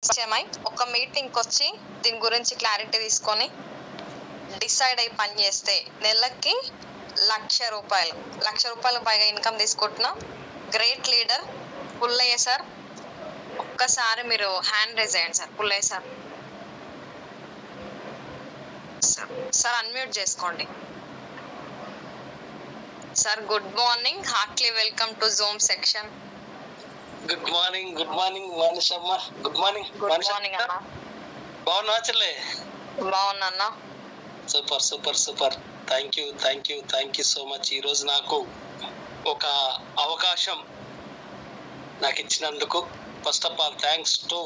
పరిచయమై ఒక మీటింగ్కి వచ్చి దీని గురించి క్లారిటీ తీసుకొని డిసైడ్ అయ్యి పని చేస్తే నెలకి ₹1,00,000 పైగా ఇన్కమ్ తీసుకుంటున్నా గ్రేట్ లీడర్ పుల్లయ్య సార్. ఒక్కసారి మీరు హ్యాండ్ రైజ్ చేయండి sir. Pullaiah sir, sir unmute చేసుకోండి sir. Good morning, heartily welcome to Zoom section. Good morning Manasamma. Good morning అన్న. బాగున్నా చెల్లె? బాగున్నా. Super. Thank you so much. ఈరోజు నాకు ఒక అవకాశం నాకు ఇచ్చినందుకు first of all thanks to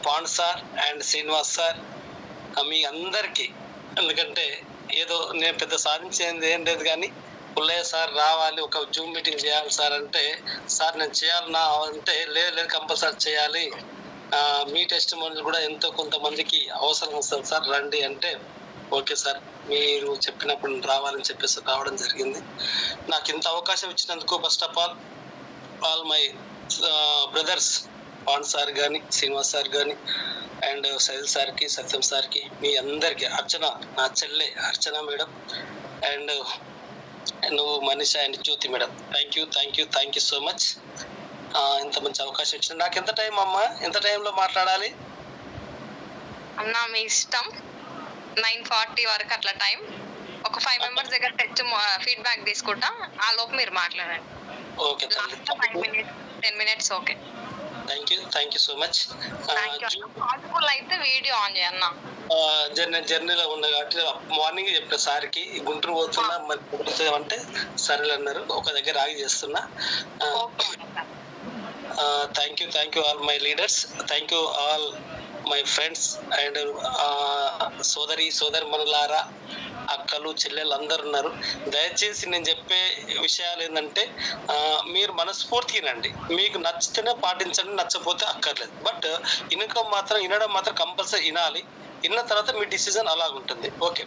Pand sir and Srinivas sir, మీ అందరికీ. ఎందుకంటే ఏదో నేను పెద్ద సాధించేది ఏం లేదు, కానీ పుల్లయ్య సార్ రావాలి, ఒక జూమ్ మీటింగ్ చేయాలి సార్ అంటే, సార్ నేను చేయాలన్నా అంటే లేదు కంపల్సరీ చేయాలి, మీ టెస్ట్ మోడల్ కూడా ఎంతో కొంతమందికి అవసరం వస్తుంది సార్, రండి అంటే ఓకే సార్ మీరు చెప్పినప్పుడు రావాలని చెప్పేసి రావడం జరిగింది. నాకు ఇంత అవకాశం ఇచ్చినందుకు first of all my brothers పాండ్ సార్ కానీ, శ్రీనివాస్ సార్ కానీ, అండ్ సైల్ సార్కి, సత్యం సార్కి, మీ అందరికీ, అర్చన, నా చెల్లె అర్చన మేడం, అండ్ నువ్వు Manisha and Jyoti madam, thank you so much. ఇంత మంచి అవకాశం ఇచ్చిన నాకు. ఎంత టైం అమ్మా? ఎంత టైంలో మాట్లాడాలి అన్నా? మీ ఇష్టం. 9:40 వరకు అట్లా టైం. ఒక 5 మెంబర్స్ దగ్గర టెస్ట్ ఫీడ్బ్యాక్ తీసుకుంటా, ఆ లోపు మీరు మాట్లాడండి. Okay, 10 minutes. Okay, thank you so much. Possible అయితే వీడియో ఆన్ చేయన్నా. జర్నీలో ఉన్నా కాబట్టి మార్నింగ్ చెప్పిన సార్కి గుంటూరు పోతున్నా, మరి అంటే సరేలే అన్నారు, ఒక దగ్గర ఆగి చేస్తున్నా. Thank you all my leaders, thank you all my friends and సోదరిమణులారా, అక్కలు, చెల్లెలు అందరు ఉన్నారు. దయచేసి నేను చెప్పే విషయాలు ఏంటంటే, మీరు మనస్ఫూర్తిగానండి, మీకు నచ్చితేనే పాటించండి, నచ్చపోతే అక్కర్లేదు. బట్ వినడం మాత్రం కంపల్సరీ వినాలి. విన్న తర్వాత మీ డిసిజన్ అలాగుంటుంది. ఓకే,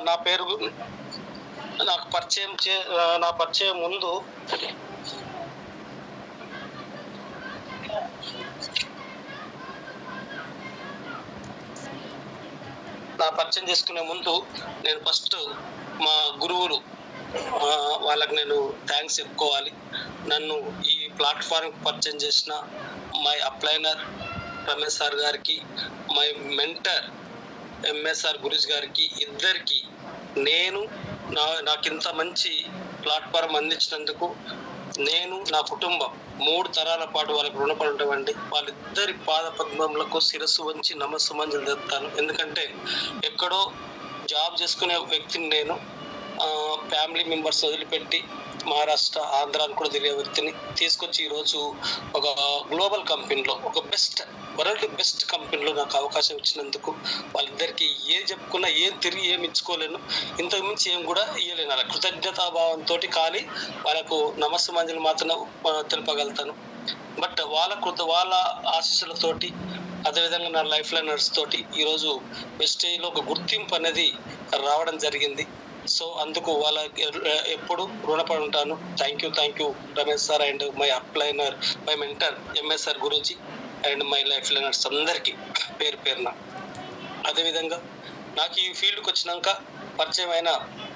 నా పేరు నాకు నా పరిచయం ముందు చేసుకునే ముందు నేను ఫస్ట్ మా గురువులు వాళ్ళకి నేను థ్యాంక్స్ చెప్పుకోవాలి. నన్ను ఈ ప్లాట్ఫామ్ పరిచయం చేసిన మై అప్లైనర్ రమేష్ సార్ గారికి, మై మెంటర్ ఎంఎస్ఆర్ గురుజ్ గారికి, ఇద్దరికి నాకు ఇంత మంచి ప్లాట్ఫామ్ అందించినందుకు నేను, నా కుటుంబం 3 తరాల పాటు వాళ్ళకి రుణపడి ఉంటామండి. వాళ్ళిద్దరి పాద పద్మములకు శిరస్సు వంచి నమస్సుమంజలు చెప్తాను. ఎందుకంటే ఎక్కడో జాబ్ చేసుకునే వ్యక్తిని నేను, ఫ్యామిలీ మెంబర్స్ వదిలిపెట్టి మహారాష్ట్ర, ఆంధ్రాను కూడా తెలియ వ్యక్తిని తీసుకొచ్చి ఈరోజు ఒక గ్లోబల్ కంపెనీలో, ఒక వరల్డ్ బెస్ట్ కంపెనీలో నాకు అవకాశం ఇచ్చినందుకు వాళ్ళిద్దరికి ఏం చెప్పుకున్నా, ఏం తిరిగి ఏమి ఇచ్చుకోలేను, ఇంతకు మించి ఏం కూడా ఇయ్యలేను. అలా కృతజ్ఞతాభావంతో కానీ వాళ్ళకు నమస్సుమంజలు మాత్రం తెలుపగలుగుతాను. బట్ వాళ్ళ ఆశీస్సులతోటి, అదేవిధంగా నా లైఫ్ లైనర్స్ తోటి ఈరోజు వెస్టేజ్లో ఒక గుర్తింపు అనేది రావడం జరిగింది. సో అందుకు వాళ్ళకి ఎప్పుడు రుణపడి ఉంటాను. Thank you Ramesh sir and my upliner, my mentor MSR గురించి అండ్ మై లైఫ్ లైనర్స్ అందరికీ పేరున. అదేవిధంగా నాకు ఈ ఫీల్డ్కి వచ్చినాక పరిచయం అయిన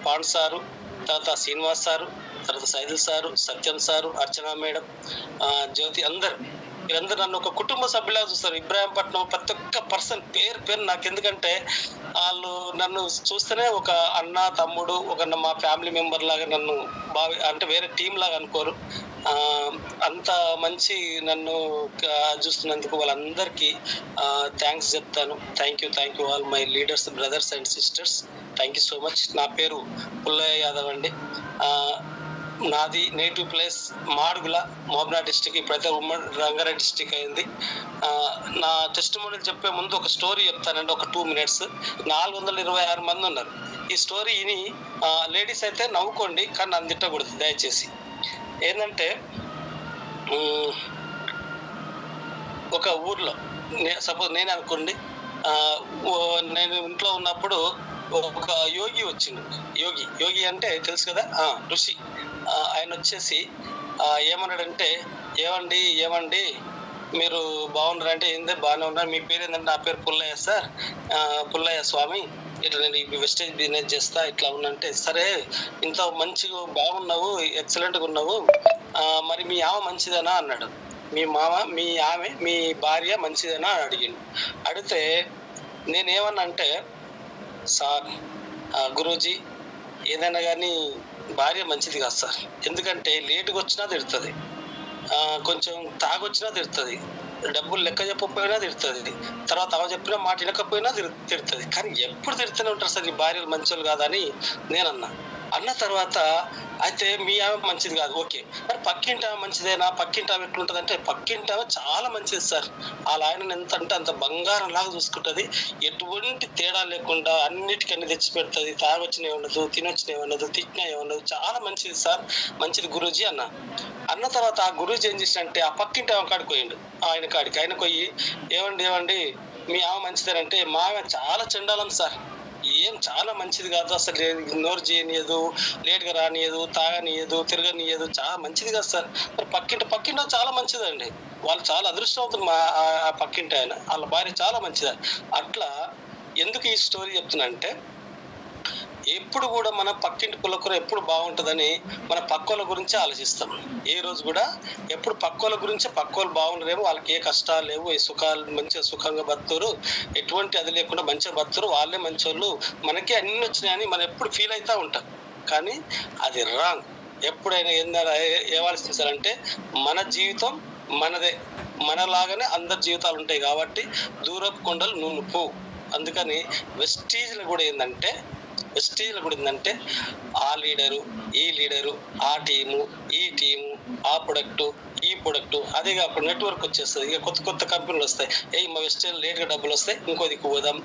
పాండ్ సారు, తర్వాత శ్రీనివాస్ సారు, తర్వాత సైదుల్ సారు, సత్యం సారు, అర్చన మేడం, జ్యోతి, వీరందరూ నన్ను ఒక కుటుంబ సభ్యులా చూస్తారు. ఇబ్రాహీంపట్నం ప్రతి ఒక్క పర్సన్ పేరు నాకు, ఎందుకంటే వాళ్ళు నన్ను చూస్తేనే ఒక అన్న, తమ్ముడు, ఒక మా ఫ్యామిలీ మెంబర్ లాగా నన్ను అంటే వేరే టీం లాగా అనుకోరు. అంత మంచి నన్ను చూస్తున్నందుకు వాళ్ళందరికీ థ్యాంక్స్ చెప్తాను. Thank you all my leaders, brothers and sisters, thank you so much. నా పేరు పుల్లయ్య యాదవ్ అండి. నాది native place Madugula, Mahabubnagar district. ఇప్పుడైతే ఉమ్మడి రంగారెడ్డి డిస్టిక్ అయింది. నా టెస్ట్ మోడల్ చెప్పే ముందు ఒక స్టోరీ చెప్తానండి, ఒక 2 minutes. 426 మంది ఉన్నారు. ఈ స్టోరీ విని లేడీస్ అయితే నవ్వుకోండి, కానీ నన్ను తిట్టకూడదు దయచేసి. ఏంటంటే ఒక ఊర్లో సపోజ్ నేను అనుకోండి, నేను ఇంట్లో ఉన్నప్పుడు ఒక యోగి వచ్చిండు. యోగి అంటే తెలుసు కదా, ఋషి. ఆయన వచ్చేసి ఏమన్నాడంటే, ఏమండి మీరు బాగున్నారు అంటే ఏందే బాగానే ఉన్నారు, మీ పేరు ఏంటంటే నా పేరు పుల్లయ్య సార్, పుల్లయ్య స్వామి, ఇట్లా నేను ఈ వెస్టేజ్ బిజినెస్ చేస్తా ఇట్లా ఉన్నంటే, సరే ఇంత మంచిగా బాగున్నావు, ఎక్సలెంట్గా ఉన్నావు, మరి మీ ఆమె మంచిదేనా అన్నాడు. మీ ఆమె మీ భార్య మంచిదేనా అని అడిగిండు. అడిగితే నేనేమన్నా అంటే, సార్ గురూజీ ఏదైనా కానీ భార్య మంచిది కాదు సార్, ఎందుకంటే లేటుగా వచ్చినా తిడుతుంది, కొంచెం తాగొచ్చినా తిడుతుంది, డబ్బులు లెక్క చెప్పకపోయినా తిడుతుంది, తర్వాత అవ చెప్పిన మాట వినకపోయినా తిడుతుంది, కానీ ఎప్పుడు తిడుతూనే ఉంటారు సార్ ఈ భార్యలు మంచోళ్ళు కాదని నేనన్నా. అన్న తర్వాత అయితే మీ ఆమె మంచిది కాదు, ఓకే, మరి పక్కింటి ఆమె మంచిదేనా, పక్కింటి ఆమె ఎట్లుంటుంది అంటే, పక్కింటి ఆమె చాలా మంచిది సార్, వాళ్ళ ఆయన ఎంత అంటే అంత బంగారం లాగా చూసుకుంటుంది, ఎటువంటి తేడా లేకుండా అన్నిటికీ అన్ని తెచ్చి పెడుతుంది, తాగొచ్చినవి ఉండదు, తినొచ్చినవి ఉండదు, తిట్టినవి ఉండదు, చాలా మంచిది సార్, మంచిది గురూజీ అన్న తర్వాత ఆ గురూజీ ఏం చేసినంటే ఆ పక్కింటి ఆమె కాడికి పోయిండు. ఆయన కాడికి ఆయన పోయి, ఏమండి మీ ఆమె మంచిదేనంటే, మా ఆమె చాలా చండాలం సార్, ఏం చాలా మంచిది కాదు అసలు, ఇగ్నోర్ చేయనియదు, లేట్గా రానియదు, తాగనియదు, తిరగనియదు, చాలా మంచిది కాదు సార్. మరి పక్కింటి చాలా మంచిదండి, వాళ్ళు చాలా అదృష్టవంతులు, ఆ పక్కింటి ఆయన వాళ్ళ భార్య చాలా మంచిది. అట్లా ఎందుకు ఈ స్టోరీ చెప్తున్నా అంటే, ఎప్పుడు కూడా మన పక్కింటి పుల్లకూర ఎప్పుడు బాగుంటుందని మన పక్కోళ్ళ గురించి ఆలోచిస్తాం. ఏ రోజు కూడా ఎప్పుడు పక్కోళ్ళ గురించి, పక్కోళ్ళు బాగుండరేమో, వాళ్ళకి ఏ కష్టాలు లేవు, ఏ సుఖాలు, మంచిగా సుఖంగా బతుకుతారు, ఎటువంటి అది లేకుండా మంచిగా బతుకుతారు, వాళ్ళే మంచోళ్ళు, మనకే అన్ని వచ్చినాయని మనం ఎప్పుడు ఫీల్ అవుతూ ఉంటాం. కానీ అది రాంగ్. ఎప్పుడైనా ఏం ఆలోచించాలంటే, మన జీవితం మనదే, మనలాగానే అందరి జీవితాలు ఉంటాయి కాబట్టి దూరపు కొండలు నువ్వు. అందుకని వెస్టీజ్లో కూడా ఏంటంటే, ఆ లీడరు, ఈ లీడరు, ఆ టీము, ఈ టీము, ఆ ప్రొడక్టు, ఈ ప్రొడక్టు, అదే కాకుండా నెట్వర్క్ వచ్చేస్తుంది, ఇక కొత్త కంపెనీలు వస్తాయి, మా వెస్టేజ్ లేట్గా డబ్బులు వస్తాయి, ఇంకోది పోదాం,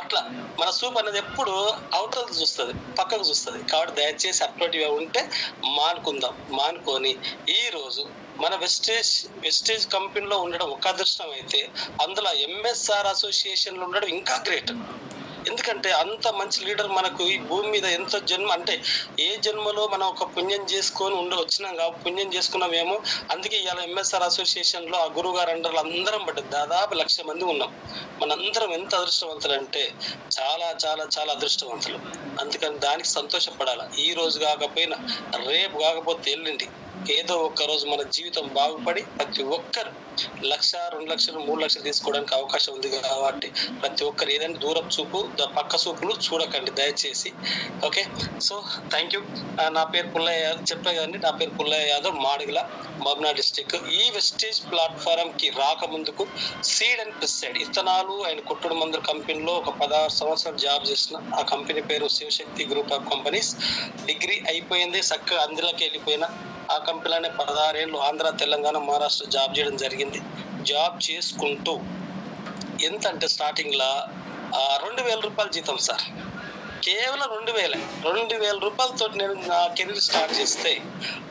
అట్లా మన సూప్ అనేది ఎప్పుడు అవతల చూస్తుంది, పక్కకు చూస్తుంది. కాబట్టి దయచేసి అప్లోటివ్గా ఉంటే మానుకొని ఈ రోజు మన వెస్టేజ్ కంపెనీలో ఉండడం ఒక అదృష్టం అయితే, అందులో ఎంఎస్ఆర్ అసోసియేషన్లో ఉండడం ఇంకా గ్రేట్. ఎందుకంటే అంత మంచి లీడర్ మనకు ఈ భూమి మీద ఎంత జన్మ అంటే, ఏ జన్మలో మనం ఒక పుణ్యం చేసుకొని వచ్చినాం కాబట్టి పుణ్యం చేసుకున్నామేమో, అందుకే ఇవాళ ఎంఎస్ఆర్ అసోసియేషన్ లో ఆ గురువు గారు అండర్లో అందరం పడ్డది, దాదాపు 1,00,000 మంది ఉన్నాం. మనందరం ఎంత అదృష్టవంతులు అంటే, చాలా చాలా చాలా అదృష్టవంతులు. అందుకని దానికి సంతోషపడాలి. ఈ రోజు కాకపోయినా రేపు, కాకపోతే ఎల్లుండి, ఏదో ఒక్క రోజు మన జీవితం బాగుపడి ప్రతి ఒక్కరు 1,00,000, 2,00,000, 3,00,000 తీసుకోవడానికి అవకాశం ఉంది. కాబట్టి ప్రతి ఒక్కరు ఏదైనా దూరపు చూపు, పక్క చూపులు చూడకండి దయచేసి. Okay, so thank you. నా పేరు పుల్లయ్య యాదవ్, చెప్పే కదండి, నా పేరు పుల్లయ్య యాదవ్, మాడుగుల, మహబూబ్నగర్ డిస్టిక్. ఈ వెస్టేజ్ ప్లాట్ఫారం కి రాకముందుకు సీడ్ అండ్ ప్రిసైడ్ ఇత్తనాలు ఆయన కొట్టుడు మందుల కంపెనీలో ఒక 16 సంవత్సరాలు జాబ్ చేసిన. ఆ కంపెనీ పేరు Shivashakti group of companies. Degree అయిపోయింది, చక్కగా అందులోకి వెళ్ళిపోయినా. ఆ కంపెనీలోనే 16 ఏళ్ళు ఆంధ్ర, తెలంగాణ, మహారాష్ట్ర జాబ్ చేయడం జరిగింది. జాబ్ చేసుకుంటూ ఎంత అంటే స్టార్టింగ్ లా 2,000 రూపాయలు జీతం సార్, కేవలం 2,000 రూపాయలతో నేను నా కెరీర్ స్టార్ట్ చేస్తే,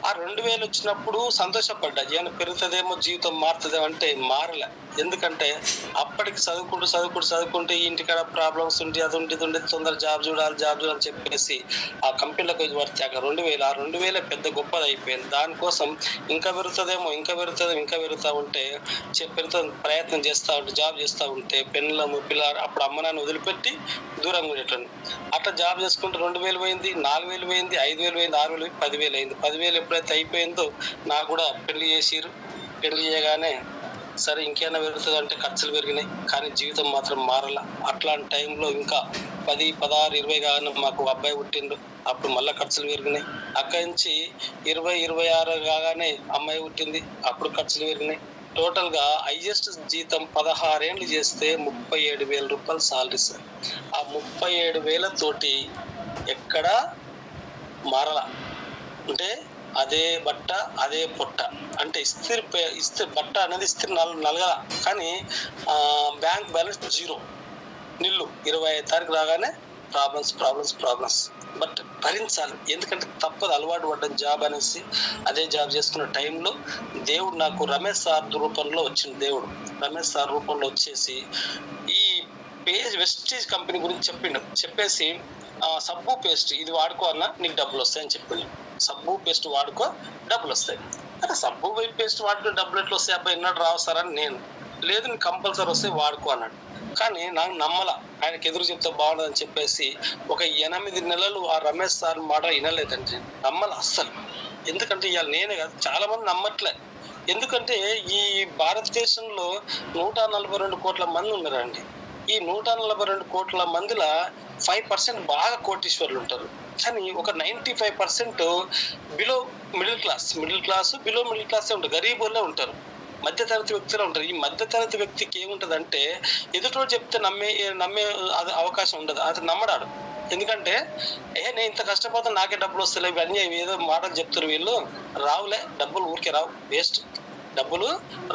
ఆ 2,000 వచ్చినప్పుడు సంతోషపడ్డా, ఏమైనా పెరుగుతుందేమో, జీవితం మారుతుందేమో అంటే మారలే. ఎందుకంటే అప్పటికి చదువుకుంటూ ఇంటికాడ ప్రాబ్లమ్స్ ఉండి, అది ఉండి తొందర జాబ్ చూడాలి చెప్పేసి ఆ కంపెనీలోకి వచ్చి పడితే ఆ 2,000 పెద్ద గొప్పది అయిపోయింది. దానికోసం ఇంకా పెరుగుతా ఉంటే ప్రయత్నం చేస్తూ ఉంటే, జాబ్ చేస్తూ ఉంటే, పిల్లలు అప్పుడు అమ్మ నాన్న వదిలిపెట్టి దూరంగా ఉండేటండి. అట్లా జాబ్ చేసుకుంటే 2,000 పోయింది, 4,000 పోయింది, 5,000 పోయింది, 6,000, 10,000 అయింది. 10,000 ఎప్పుడైతే అయిపోయిందో నాకు కూడా పెళ్లి చేసిరు. పెళ్లి చేయగానే సరే ఇంకేమైనా పెరుగుతుంది అంటే ఖర్చులు పెరిగినాయి, కానీ జీవితం మాత్రం మారల. అట్లాంటి టైంలో ఇంకా 10, 16, 20 కాగానే మాకు అబ్బాయి పుట్టిండు. అప్పుడు మళ్ళీ ఖర్చులు పెరిగినాయి. అక్కడి నుంచి 20, 26 కాగానే అమ్మాయి పుట్టింది. అప్పుడు ఖర్చులు పెరిగినాయి. టోటల్ గా హైయెస్ట్ జీతం 16 ఏళ్ళు చేస్తే 37,000 రూపాయలు సాలరీ సార్. ఆ 37,000 తోటి ఎక్కడా మారల. అంటే అదే బట్ట, అదే పొట్ట, అంటే ఇస్త్రీ బట్ట అనేది ఇస్త్రీ నలగల, కానీ బ్యాంక్ బ్యాలెన్స్ 0 నిల్లు. 25వ తారీఖు రాగానే ప్రాబ్లమ్స్. బట్ భరించాలి, ఎందుకంటే తప్పదు, అలవాటు పడ్డ జాబ్ అనేసి. అదే జాబ్ చేసుకున్న టైంలో దేవుడు నాకు రమేష్ సార్ రూపంలో వచ్చింది. రమేష్ సార్ రూపంలో వచ్చేసి ఈ వెస్టేజ్ కంపెనీ గురించి చెప్పేసి సబ్బు పేస్ట్ ఇది వాడుకో అన్న నీకు డబ్బులు వస్తాయని చెప్పిండు. సబ్బు పేస్ట్ వాడుకో డబ్బులు వస్తాయి. అరే సబ్బు పేస్ట్ వాటికి డబ్బులు ఎట్లా వస్తాయి అబ్బాయి ఎన్నడూ రావు సార్ అని నేను, లేదు నీకు కంపల్సరీ వస్తే వాడుకో అన్నాడు. కానీ నాకు నమ్మల, ఆయనకి ఎదురు చెప్తే బాగుండదని చెప్పేసి ఒక 8 నెలలు ఆ రమేష్ సార్ మాట వినలేదండి. నమ్మల అస్సలు. ఎందుకంటే ఇవాళ నేనే కాదు, చాలా మంది నమ్మట్లే. ఎందుకంటే ఈ భారతదేశంలో 142 కోట్ల మంది ఉన్నారండి. ఈ 142 కోట్ల మందిలో 5% బాగా కోటీశ్వర్లు ఉంటారు. కానీ ఒక 95% below middle class below middle క్లాసే ఉంటారు, గరీబులే ఉంటారు, మధ్యతరగతి వ్యక్తులే ఉంటారు. ఈ మధ్యతరగతి వ్యక్తికి ఏముంటదంటే ఎదుటోడు చెప్తే నమ్మే అవకాశం ఉండదు, అతను నమ్మడాడు. ఎందుకంటే నేను ఇంత కష్టపోతే నాకే డబ్బులు వస్తలే, ఇవన్నీ ఏదో మాటలు చెప్తారు వీళ్ళు, రావులే డబ్బులు, ఊరికే రావు, వేస్ట్, డబ్బులు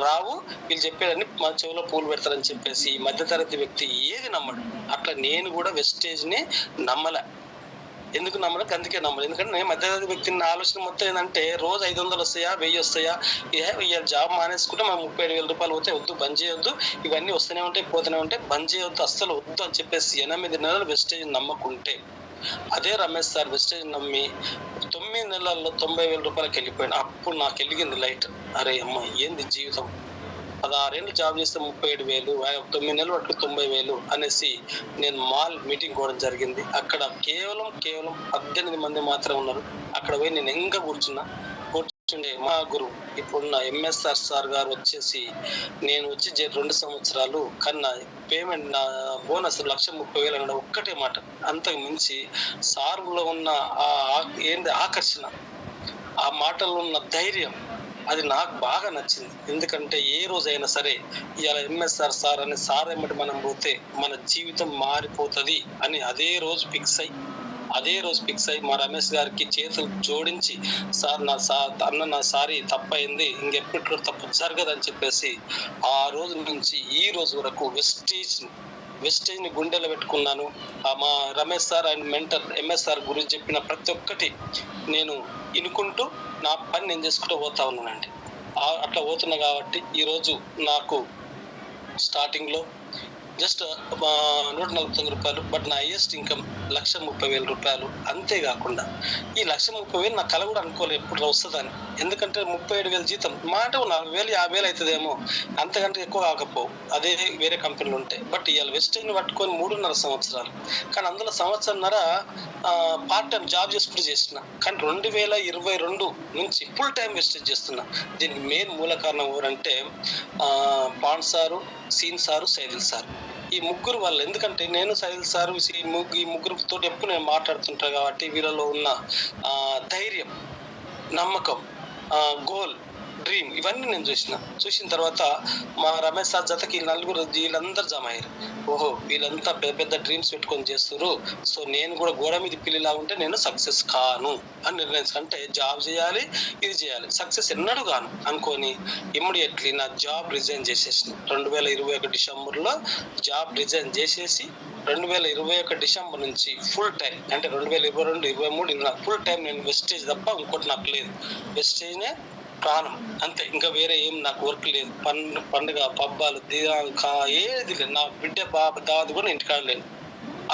రావు, వీళ్ళు చెప్పేదాన్ని మా చెవిలో పూలు పెడతారని చెప్పేసి ఈ మధ్యతరగతి వ్యక్తి ఏది నమ్మడు. అట్లా నేను కూడా వెస్టేజ్ ని నమ్మలే. ఎందుకు నమ్మలే? అందుకే నమ్మలేదు. ఎందుకంటే నేను మధ్యతరగతి వ్యక్తిని, నా ఆలోచన మొత్తం ఏంటంటే రోజు 500 వస్తాయా 1000 వస్తాయా, జాబ్ మానేసుకుంటే మనం 37,000 రూపాయలు పోతే వద్దు, బంద్ చేయొద్దు, ఇవన్నీ వస్తూనే ఉంటాయి పోతూనే ఉంటాయి, బంద్ చేయొద్దు, అస్సలు వద్దు అని చెప్పేసి 8 నెలలు వెస్టేజ్ నమ్మకుంటే, అదే రమేష్ సార్ వెస్టేజ్ నమ్మి 9 నెలల్లో 90,000 రూపాయలకి వెళ్ళిపోయాను. అప్పుడు నాకు వెలిగింది లైట్. అరే అమ్మ ఏంది జీవితం, 16 ఏళ్ళు జాబ్ చేస్తే 37,000, 9 నెలలు పట్టుకు 90,000 అనేసి నేను మాల్ మీటింగ్ కూడా జరిగింది. అక్కడ కేవలం 18 మంది మాత్రమే ఉన్నారు. అక్కడ పోయి నేను ఇంకా కూర్చుండే మా గురువు ఇప్పుడున్న ఎంఎస్ఆర్ సార్ గారు వచ్చేసి, నేను వచ్చి 2 సంవత్సరాలు కన్నా పేమెంట్ నా బోనస్ 1,30,000 అన్నాడు. ఒక్కటే మాట, అంతకు మించి సార్లో ఉన్న ఏంది ఆకర్షణ, ఆ మాటల్లో ఉన్న ధైర్యం, అది నాకు బాగా నచ్చింది. ఎందుకంటే ఏ రోజైనా సరే ఇవాళ ఎంఎస్ఆర్ సార్ అనే సార్ ఏమిటి మనం పోతే మన జీవితం మారిపోతుంది అని అదే రోజు ఫిక్స్ అయ్యి మా రమేష్ గారికి చేతులు జోడించి, సార్ నా సారీ తప్పైంది, ఇంకెప్పుడు తప్పు జరగదని చెప్పేసి ఆ రోజు నుంచి ఈ రోజు వరకు వెస్టేజ్ ని గుండెలో పెట్టుకున్నాను. మా Ramesh sir and mentor MSR గురించి చెప్పిన ప్రతి ఒక్కటి నేను ఇనుకుంటూ నా పని నేను చేసుకుంటూ పోతా ఉన్నానండి. అట్లా పోతున్నా కాబట్టి ఈరోజు నాకు స్టార్టింగ్ లో జస్ట్ 149 రూపాయలు, బట్ నా హైయెస్ట్ ఇన్కమ్ 1,30,000 రూపాయలు. అంతేకాకుండా ఈ 1,30,000 నా కల కూడా అనుకోలేదు ఎప్పుడు వస్తుందని. ఎందుకంటే 37,000 జీతం, మాట 40,000 50,000 అవుతుందేమో, అంతకంటే ఎక్కువ కాకపోవు అదే వేరే కంపెనీలు ఉంటాయి. బట్ ఇవాళ వెస్టేజ్ ని పట్టుకొని 3.5 సంవత్సరాలు, కానీ అందులో సంవత్సరంన్నర పార్ట్ టైం జాబ్ చేసుకుంటూ చేసిన. కానీ 2022 నుంచి ఫుల్ టైం వెస్టేజ్ చేస్తున్నా. దీనికి మెయిన్ మూల కారణం ఎవరంటే పాండ్ సారు, సీన్ సారు, సైదిల్ సార్. ఈ ముగ్గురు వాళ్ళు. ఎందుకంటే నేను సైదిల్ సారు ఈ ముగ్గురితో ఎప్పుడు నేను మాట్లాడుతుంటాను కాబట్టి వీళ్ళలో ఉన్న ధైర్యం, నమ్మకం, గోల్, డ్రీమ్, ఇవన్నీ నేను చూసిన తర్వాత మా రమేష్ సార్ జతకి వీళ్ళందరూ జమ అయ్యారు. ఓహో వీళ్ళంతా పెద్ద పెద్ద డ్రీమ్స్ పెట్టుకొని చేస్తారు, సో నేను కూడా గోడ మీద పిల్లిలా ఉంటే నేను సక్సెస్ కాను అని నిర్ణయించుకుంటే జాబ్ చేయాలి, ఇది చేయాలి, సక్సెస్ ఎన్నడూ కాను అనుకొని ఇమ్మీడియట్లీ నా జాబ్ రిజైన్ చేసేసిన. 2021 డిసెంబర్లో జాబ్ రిజైన్ చేసేసి 2021 డిసెంబర్ నుంచి ఫుల్ టైం, అంటే 2022, 2023 ఫుల్ టైం నేను వెస్టేజ్ తప్ప ఇంకోటి నాకు లేదు. వెస్టేజ్నే ప్రాణం, అంతే. ఇంకా వేరే ఏం నాకు వర్క్ లేదు. పండుగ పబ్బాలు ఏది లేదు. నా బిడ్డ దాది కూడా ఇంటికాడ లేదు.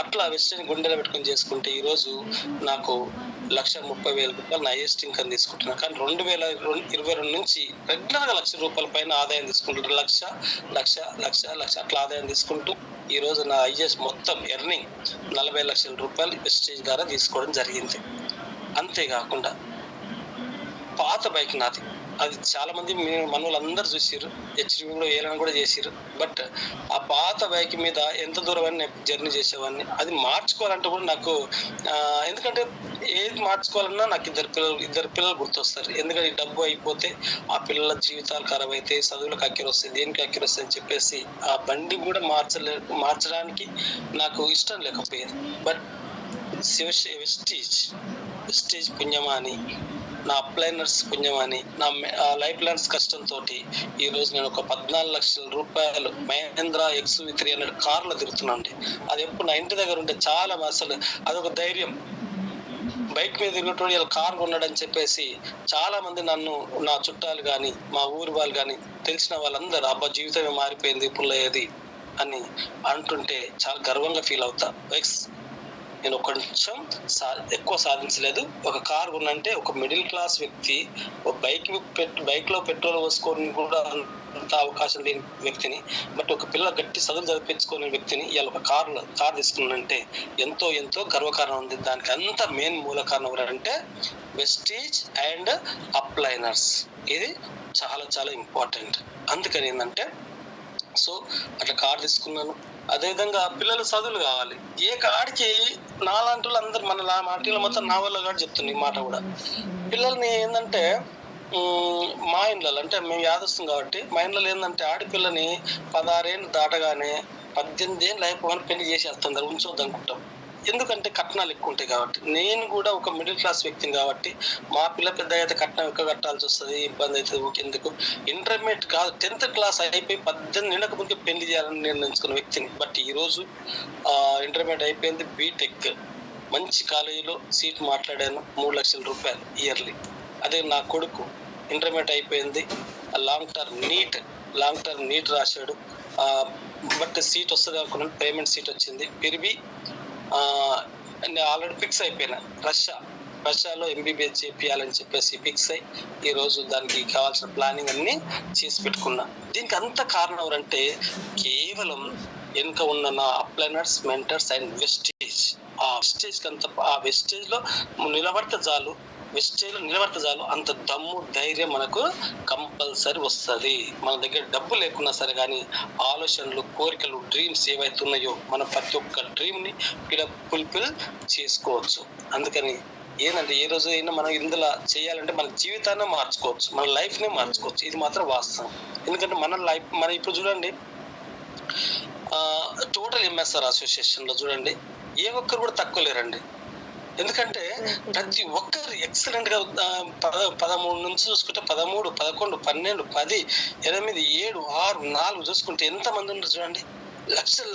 అట్లా వెస్టేజ్ గుండెలో పెట్టుకొని చేసుకుంటే ఈరోజు నాకు 1,30,000 రూపాయలు నా హైయెస్ట్ ఇన్కమ్ తీసుకుంటున్నాను. కానీ 2022 నుంచి రెగ్యులర్గా 1,00,000 రూపాయల పైన ఆదాయం తీసుకుంటున్నాను. లక్ష అట్లా ఆదాయం తీసుకుంటూ ఈ రోజు నా హైయెస్ట్ మొత్తం ఎర్నింగ్ 40 లక్షల రూపాయలు వెస్టేజ్ ద్వారా తీసుకోవడం జరిగింది. అంతేకాకుండా పాత బైక్ నాది, అది చాలా మంది మన వాళ్ళందరూ చూసారు, హెచ్డిలో ఏమైనా కూడా చేసారు. బట్ ఆ పాత బైక్ మీద ఎంత దూరమైనా జర్నీ చేసేవాడిని. అది మార్చుకోవాలంటే కూడా నాకు ఎందుకంటే ఏది మార్చుకోవాలన్నా నాకు ఇద్దరు పిల్లలు గుర్తొస్తారు. ఎందుకంటే డబ్బు అయిపోతే ఆ పిల్లల జీవితాలు ఖరాబ్ అయితే, చదువులకు అక్కిరి వస్తాయి, దేనికి అక్కిరి వస్తాయి అని చెప్పేసి ఆ బండి కూడా మార్చడానికి నాకు ఇష్టం లేకపోయేది. బట్ వెస్టేజ్ పుణ్యమాని, నా అప్లైనర్స్ పుణ్యమని, నా లైఫ్ లైన్స్ కష్టంతో ఈ రోజు నేను ఒక 14 లక్షల రూపాయలు మహేంద్ర XUV300 కార్లో తిరుగుతున్నాండి. అది ఎప్పుడు నా ఇంటి దగ్గర ఉంటే చాలా అసలు అదొక ధైర్యం. బైక్ మీద తిరిగేటోడు ఇలా కార్ కొన్నాడని చెప్పేసి చాలా మంది నన్ను, నా చుట్టాలు కానీ మా ఊరి వాళ్ళు కానీ తెలిసిన వాళ్ళందరూ అబ్బా జీవితమే మారిపోయింది పుల్లయ్యేది అని అంటుంటే చాలా గర్వంగా ఫీల్ అవుతా. నేను కొంచెం ఎక్కువ సాధించలేదు. ఒక కార్ కొన్నంటే ఒక మిడిల్ క్లాస్ వ్యక్తి ఒక బైక్లో పెట్రోల్ పోసుకొని కూడా అంత అవకాశం లేని వ్యక్తిని, బట్ ఒక పిల్ల గట్టి చదువులు చదివించుకునే వ్యక్తిని ఇవాళ ఒక కార్ తీసుకున్నానంటే ఎంతో ఎంతో గర్వకారణం ఉంది. దానికి అంత మెయిన్ మూల కారణం ఎవరంటే వెస్టీజ్ అండ్ అప్లైనర్స్. ఇది చాలా చాలా ఇంపార్టెంట్. అందుకని ఏంటంటే సో అట్లా కార్ తీసుకున్నాను. అదేవిధంగా పిల్లలు చదువులు కావాలి. ఏ కాడికి నాలాంటి వాళ్ళు అందరు మన మాటలు మొత్తం నా వల్ల కాదు చెప్తుంది ఈ మాట కూడా. పిల్లల్ని ఏంటంటే మా ఇండ్లలో అంటే మేము యాదస్తాం కాబట్టి మా ఇండ్లలో ఏంటంటే ఆడపిల్లని 16 ఏళ్ళు దాటగానే 18 ఏళ్ళు అయిపోగానే పెళ్లి చేసేస్తుంది, ఉంచొద్దు అనుకుంటాం. ఎందుకంటే కట్నాలు ఎక్కువ ఉంటాయి కాబట్టి. నేను కూడా ఒక మిడిల్ క్లాస్ వ్యక్తిని కాబట్టి మా పిల్ల పెద్ద అయితే కట్నం ఎక్కువ కట్టాల్సి వస్తుంది, ఇబ్బంది అవుతుంది. ఎందుకు ఇంటర్మీడియట్ కాదు 10th క్లాస్ అయిపోయి 18 నిండక ముందుకే పెళ్లి చేయాలని నిర్ణయించుకున్న వ్యక్తిని. బట్ ఈరోజు ఇంటర్మీడియట్ అయిపోయింది, బీటెక్ మంచి కాలేజీలో సీట్ మాట్లాడాను, 3 లక్షల రూపాయలు ఇయర్లీ. అదే నా కొడుకు ఇంటర్మీడియట్ అయిపోయింది, లాంగ్ టర్మ్ నీట్ రాశాడు. బట్ సీట్ వస్తుంది అనుకున్నాను, పేమెంట్ సీట్ వచ్చింది. పిరిబి నేను ఆల్రెడీ ఫిక్స్ అయిపోయినా రష్యాలో ఎంబీబీఎస్ చేపియాలని చెప్పేసి ఫిక్స్ అయ్యి ఈరోజు దానికి కావాల్సిన ప్లానింగ్ అన్ని చేసి పెట్టుకున్నా. దీనికి అంత కారణం ఎవరంటే కేవలం వెనుక ఉన్న నా అప్లైనర్స్, మెంటర్స్ అండ్ వెస్టేజ్. ఆ వెస్టేజ్ లో నిలబడితే చాలు, అంత దమ్ము ధైర్యం మనకు కంపల్సరీ వస్తుంది. మన దగ్గర డబ్బు లేకున్నా సరే కానీ ఆలోచనలు, కోరికలు, డ్రీమ్స్ ఏవైతే ఉన్నాయో మన ప్రతి ఒక్క డ్రీమ్ని ఫుల్ఫిల్ చేసుకోవచ్చు. అందుకని ఏంటంటే ఏ రోజు అయినా మనం ఇందులో చేయాలంటే మన జీవితాన్ని మార్చుకోవచ్చు, మన లైఫ్ని మార్చుకోవచ్చు. ఇది మాత్రం వాస్తవం. ఎందుకంటే మన ఇప్పుడు చూడండి టోటల్ ఎంఎస్ఆర్ అసోసియేషన్లో చూడండి ఏ ఒక్కరు కూడా తక్కువ లేరండి. ఎందుకంటే ప్రతి ఒక్కరు ఎక్సలెంట్ గా 13 నుంచి చూసుకుంటే 13, 11, 12, 10, 8, 7, 6, 4 చూసుకుంటే ఎంతమంది ఉన్నారు చూడండి.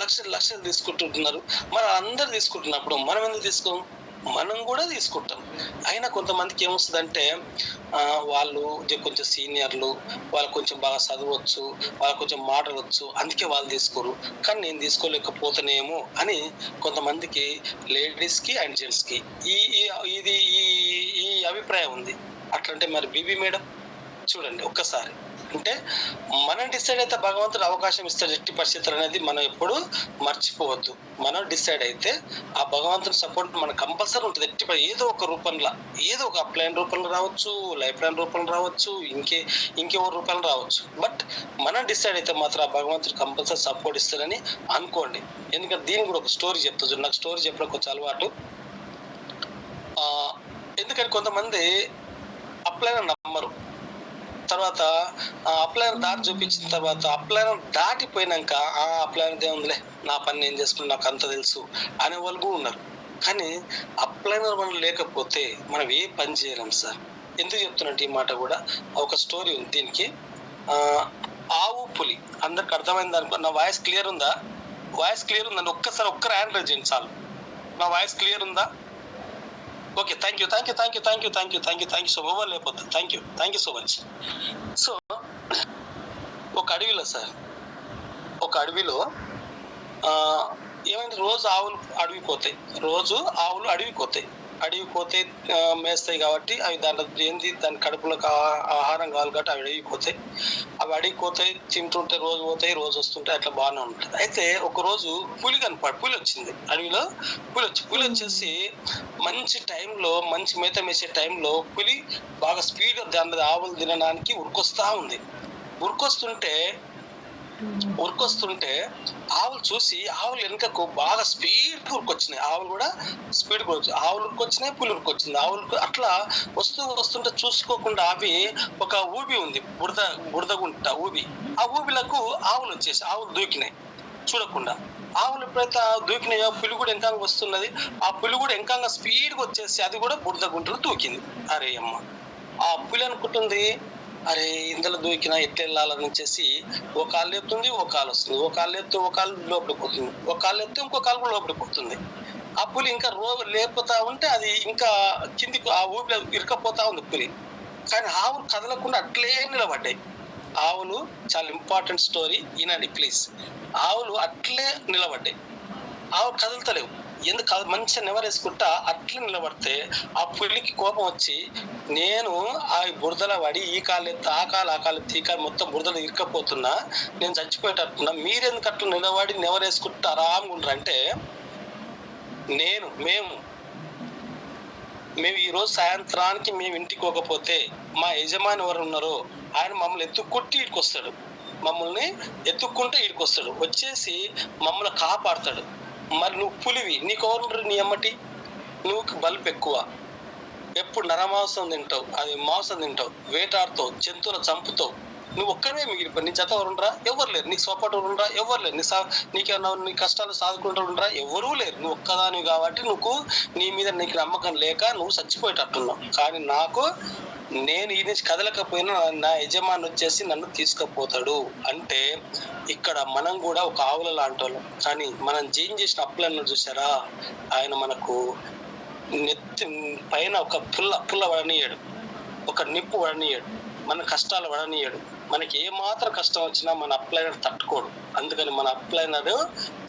లక్షలు తీసుకుంటున్నారు. మరి అందరు తీసుకుంటున్నప్పుడు మనం ఎందుకు తీసుకోం? మనం కూడా తీసుకుంటాం. అయినా కొంతమందికి ఏమొస్తుందంటే వాళ్ళు కొంచెం సీనియర్లు, వాళ్ళు కొంచెం బాగా చదవచ్చు, వాళ్ళు కొంచెం మాట్లాడవచ్చు, అందుకే వాళ్ళు తీసుకోరు. కానీ నేను తీసుకోలేకపోతేనేమో అని కొంతమందికి లేడీస్కి అండ్ జెంట్స్కి ఈ అభిప్రాయం ఉంది. అట్లంటే మరి బీబీ మేడం చూడండి ఒక్కసారి, అంటే మనం డిసైడ్ అయితే భగవంతుడు అవకాశం ఇస్తాడు ఎట్టి పరిస్థితులు అనేది మనం ఎప్పుడు మర్చిపోవద్దు. మనం డిసైడ్ అయితే ఆ భగవంతుని సపోర్ట్ మనకు కంపల్సరీ ఉంటుంది. ఏదో ఒక రూపంలో, ఏదో ఒక అప్లైన్ రూపంలో రావచ్చు, లైఫ్ లైన్ రూపంలో రావచ్చు, ఇంకెవరి రూపంలో రావచ్చు. బట్ మనం డిసైడ్ అయితే మాత్రం ఆ భగవంతుడు కంపల్సరీ సపోర్ట్ ఇస్తాడని అనుకోండి. ఎందుకంటే దీనికి కూడా ఒక స్టోరీ చెప్తాను. నాకు స్టోరీ చెప్పడం కొంచెం అలవాటు. ఎందుకంటే కొంతమంది అప్లైన్ నమ్మరు. తర్వాత అప్లైనర్ దారి చూపించిన తర్వాత అప్లైనర్ దాటిపోయినాక అప్లైనర్ ఏముందిలే, నా పని నేను చేసుకుని నాకు అంత తెలుసు అనే వాళ్ళు కూడా ఉన్నారు. కానీ అప్లైనర్ మనం లేకపోతే మనం ఏ పని చేయలేం సార్. ఎందుకు చెప్తున్నట్టు ఈ మాట కూడా ఒక స్టోరీ ఉంది దీనికి. ఆవు పులి అందరికి అర్థమైంది అనుకో. నా వాయిస్ క్లియర్ ఉందా? ఉందండి. ఒక్కరు హ్యాండ్ రైజ్ చేయండి చాలు. నా వాయిస్ క్లియర్ ఉందా? Okay, thank you so over లేకపోతే thank you so much. So ఒక అడవిలో ఏమైంది, రోజు ఆవులు అడవికి పోతాయి, మేస్తాయి కాబట్టి అవి దాని కడుపులో ఆహారం కావాలి కాబట్టి అవి అడవికి పోతాయి, తింటుంటే రోజు వస్తుంటాయి, అట్లా బాగానే ఉంటుంది. అయితే ఒక రోజు పులి వచ్చింది అడవిలో. పులి వచ్చేసి మంచి టైంలో, మంచి మేత మేసే టైంలో పులి బాగా స్పీడ్గా దాని ఆవులు తినడానికి ఉరికొస్తుంటే ఆవులు చూసి ఆవులు వెనుకకు బాగా స్పీడ్ ఉరికొచ్చినాయి. ఆవులు కూడా స్పీడ్ ఆవులు ఉరికొచ్చినాయి, పులి ఉరికొచ్చింది. ఆవులకు అట్లా వస్తుంటే చూసుకోకుండా అవి ఒక ఊబి ఉంది, బురదగుంట ఊబి. ఆ ఊబిలకు ఆవులు దూకినాయి చూడకుండా. ఆవులు ఎప్పుడైతే దూకినాయో పులి కూడా ఎంకంగా వస్తున్నది. ఆ పులి కూడా ఎంకంగా స్పీడ్గా వచ్చేసి అది కూడా బురదగుంటలో దూకింది. అరే అమ్మ, ఆ పులి అనుకుంటుంది అరే ఇందులో దూకినా ఎట్లా వెళ్ళాలని వచ్చేసి ఒక కాళ్ళు లేపుతుంది, ఒక కాలు వస్తుంది, ఒక కాళ్ళు లేపితే ఒక కాలు లోపలికి పోతుంది, ఒక కాళ్ళు లేపితే ఇంకో కాలు కూడా లోపలికి పోతుంది. ఆ పులి ఇంకా లేపుతా ఉంటే అది ఇంకా కిందికి ఆ ఊపిలో ఇరకపోతా ఉంది పులి. కానీ ఆవులు కదలకుండా అట్లే నిలబడ్డాయి. ఆవులు చాలా ఇంపార్టెంట్ స్టోరీ వినండి ప్లీజ్. ఆవులు అట్లే నిలబడ్డాయి, ఆవులు కదులుతలేవు. ఎందుకు మంచిగా నెవరేసుకుంటా అట్లా నిలబడితే ఆ పులికి కోపం వచ్చి నేను ఆ బురదల పడి ఈ కాలు ఎత్తి ఆ కాలు ఎత్తి ఈ కాలు మొత్తం బురదలు ఇరుక్కపోతున్నా, నేను చచ్చిపోయేటట్టున్నా, మీరెందుకు అట్లా నిలబడి నెవరేసుకుంటా ఆరాంగా ఉండరు అంటే, మేము ఈ రోజు సాయంత్రానికి మేము ఇంటికి పోకపోతే మా యజమాని ఎవరు ఉన్నారో ఆయన మమ్మల్ని ఎత్తుక్కొట్టి ఇడికి వస్తాడు, మమ్మల్ని ఎత్తుక్కుంటే ఇడికి వస్తాడు, వచ్చేసి మమ్మల్ని కాపాడతాడు. మరి నువ్వు పులివి, నీకు ఎవరు నీ అమ్మటి, నువ్వు బలుపు ఎక్కువ, ఎప్పుడు నరమాంసం తింటావు, అది మాంసం తింటావు, వేటాడుతావు, జంతువులు చంపుతావు, నువ్వు ఒక్కడే మిగిలిపోయి, నీ జత ఎవరుండ్రా? ఎవరు లేరు. నీకు సపోర్ట్ ఎవరుండ్రా? ఎవరు లేరు. నీకేమన్నా నీ కష్టాలు సాదుకుంటారుండ్రా? ఎవరూ లేరు. నువ్వు ఒక్కదానివి కాబట్టి నువ్వు నీ మీద నీకు నమ్మకం లేక నువ్వు చచ్చిపోయేటట్టున్నావు. కానీ నేను ఈ నుంచి కదలకపోయినా నా యజమాని వచ్చేసి నన్ను తీసుకుపోతాడు అంటే, ఇక్కడ మనం కూడా ఒక ఆవుల లాంటి వాళ్ళం. కానీ మనం జైన్ చేసిన అప్పులను చూసారా, ఆయన మనకు నెత్తి పైన ఒక పుల్ల వడనీయాడు, ఒక నిప్పు వడనీయాడు, మన కష్టాలు వడనీయాడు. మనకి ఏ మాత్రం కష్టం వచ్చినా మన అప్లైనర్ తట్టుకోడు. అందుకని మన అప్లైనర్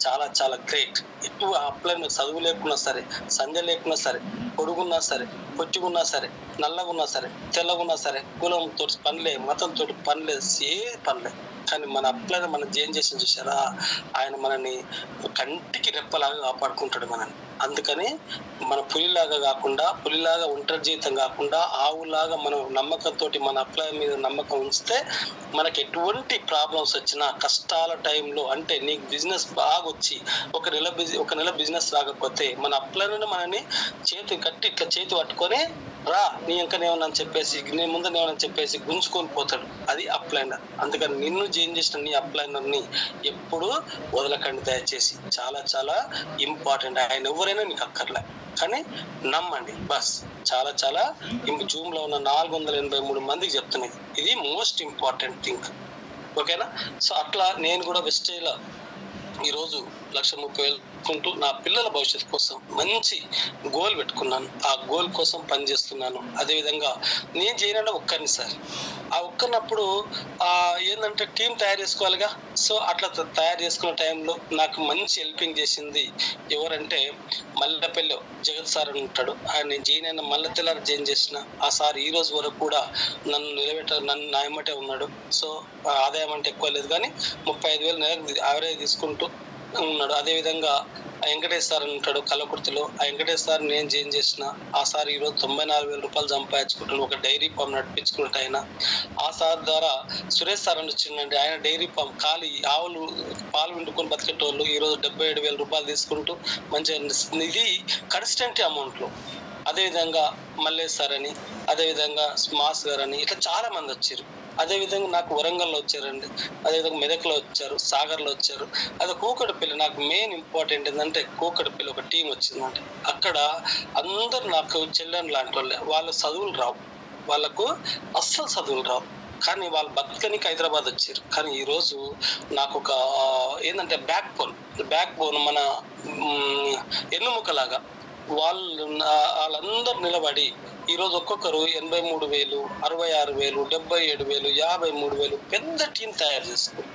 చాలా చాలా గ్రేట్. ఎక్కువ అప్లైనర్ చదువు లేకున్నా సరే, సంధ్య లేకున్నా సరే, పొడుగున్నా సరే, పొట్టిగున్నా సరే, నల్లగున్నా సరే, తెల్లగున్నా సరే, కులంతో పనిలే, మతంతో పనిలే, ఏ పనిలే, కానీ మన అప్లైనర్ మనం జైన్ చేసి చూసారా, ఆయన మనని కంటికి రెప్పలాగా కాపాడుకుంటాడు మనని. అందుకని మన పులిలాగా కాకుండా, పులిలాగా ఒంటరి జీవితం కాకుండా, ఆవులాగా మనం నమ్మకంతో మన అప్లై మీద నమ్మకం ఉంచితే మనకి ఎటువంటి ప్రాబ్లమ్స్ వచ్చినా, కష్టాల టైంలో అంటే నీకు బిజినెస్ బాగా వచ్చి ఒక నెల బిజినెస్ రాకపోతే మన అప్లైనర్ మనని చేతి కట్టి ఇట్లా చేతి పట్టుకొని రా నీ ఇంకనేమని చెప్పేసి, నీ ముందనేమని చెప్పేసి గుంజుకొని పోతాడు. అది అప్లైనర్. అందుకని నిన్ను జైన్ చేసిన నీ అప్లైనర్ ని ఎప్పుడు వదలకండి దయచేసి. చాలా చాలా ఇంపార్టెంట్. ఆయన ఎవరైనా నీకు అక్కర్లే, కానీ నమ్మండి బస్. చాలా చాలా జూమ్ లో ఉన్న 483 మందికి చెప్తున్నాయి, ఇది మోస్ట్ ఇంపార్టెంట్ థింగ్. ఓకేనా? సో అట్లా నేను కూడా వెస్టేజ్ లో ఈరోజు 1,30,000 నా పిల్లల భవిష్యత్తు కోసం మంచి గోల్ పెట్టుకున్నాను. ఆ గోల్ కోసం పనిచేస్తున్నాను. అదేవిధంగా నేను చేయనంటే ఒక్కరిని సార్, ఆ ఒక్కరినప్పుడు ఏంటంటే టీం తయారు చేసుకోవాలిగా. సో అట్లా తయారు చేసుకున్న టైంలో నాకు మంచి హెల్పింగ్ చేసింది ఎవరంటే, మల్లెపల్లి జగత్ సార్ అని ఉంటాడు. ఆయన నేను జైన్ అయిన మల్లె తెల్లారి జైన్ చేసిన ఆ సార్ ఈ రోజు వరకు కూడా నన్ను నా ఎమ్మటే ఉన్నాడు. సో ఆదాయం అంటే ఎక్కువ లేదు, కానీ 35,000 నెలకు యావరేజ్ తీసుకుంటూ ఉన్నాడు. అదేవిధంగా వెంకటేష్ సార్ అని ఉంటాడు కల్లకుర్తిలో. ఆ వెంకటేష్ సార్ నేను జైన్ చేసిన ఆ సార్ ఈ రోజు 94,000 రూపాయలు సంపాదించుకుంటున్నాడు, ఒక డైరీ ఫామ్ నడిపించుకుంటా. ఆయన ఆ సార్ ద్వారా సురేష్ సార్ అని వచ్చిందండి, ఆయన డైరీ ఫామ్ ఖాళీ ఆవులు పాలు విండుకొని బతికేటోళ్ళు ఈ రోజు 77,000 రూపాయలు తీసుకుంటూ మంచిగా, ఇది కన్సిస్టెంట్ అమౌంట్ లో. అదేవిధంగా మల్లేష్ సార్ అని, అదేవిధంగా మాస్ గారు అని, ఇట్లా చాలా మంది వచ్చారు. అదేవిధంగా నాకు వరంగల్లో వచ్చారండి, అదేవిధంగా మెదక్లో వచ్చారు, సాగర్లో వచ్చారు. అదే కూకట్పల్లి నాకు మెయిన్ ఇంపార్టెంట్ ఏంటంటే, కూకట్పల్లి ఒక టీం వచ్చిందంటే అక్కడ అందరు నాకు చెల్లెని లాంటి వాళ్ళే. వాళ్ళ చదువులు రావు, వాళ్ళకు అస్సలు చదువులు రావు, కానీ వాళ్ళు బతకనికి హైదరాబాద్ వచ్చారు. కానీ ఈరోజు నాకు ఒక ఏంటంటే బ్యాక్ బోన్ మన ఎన్నుముకలాగా వాళ్ళందరూ నిలబడి ఈరోజు ఒక్కొక్కరు 83,000, 66,000, 77,000, 53,000 పెద్ద టీం తయారు చేసుకుని.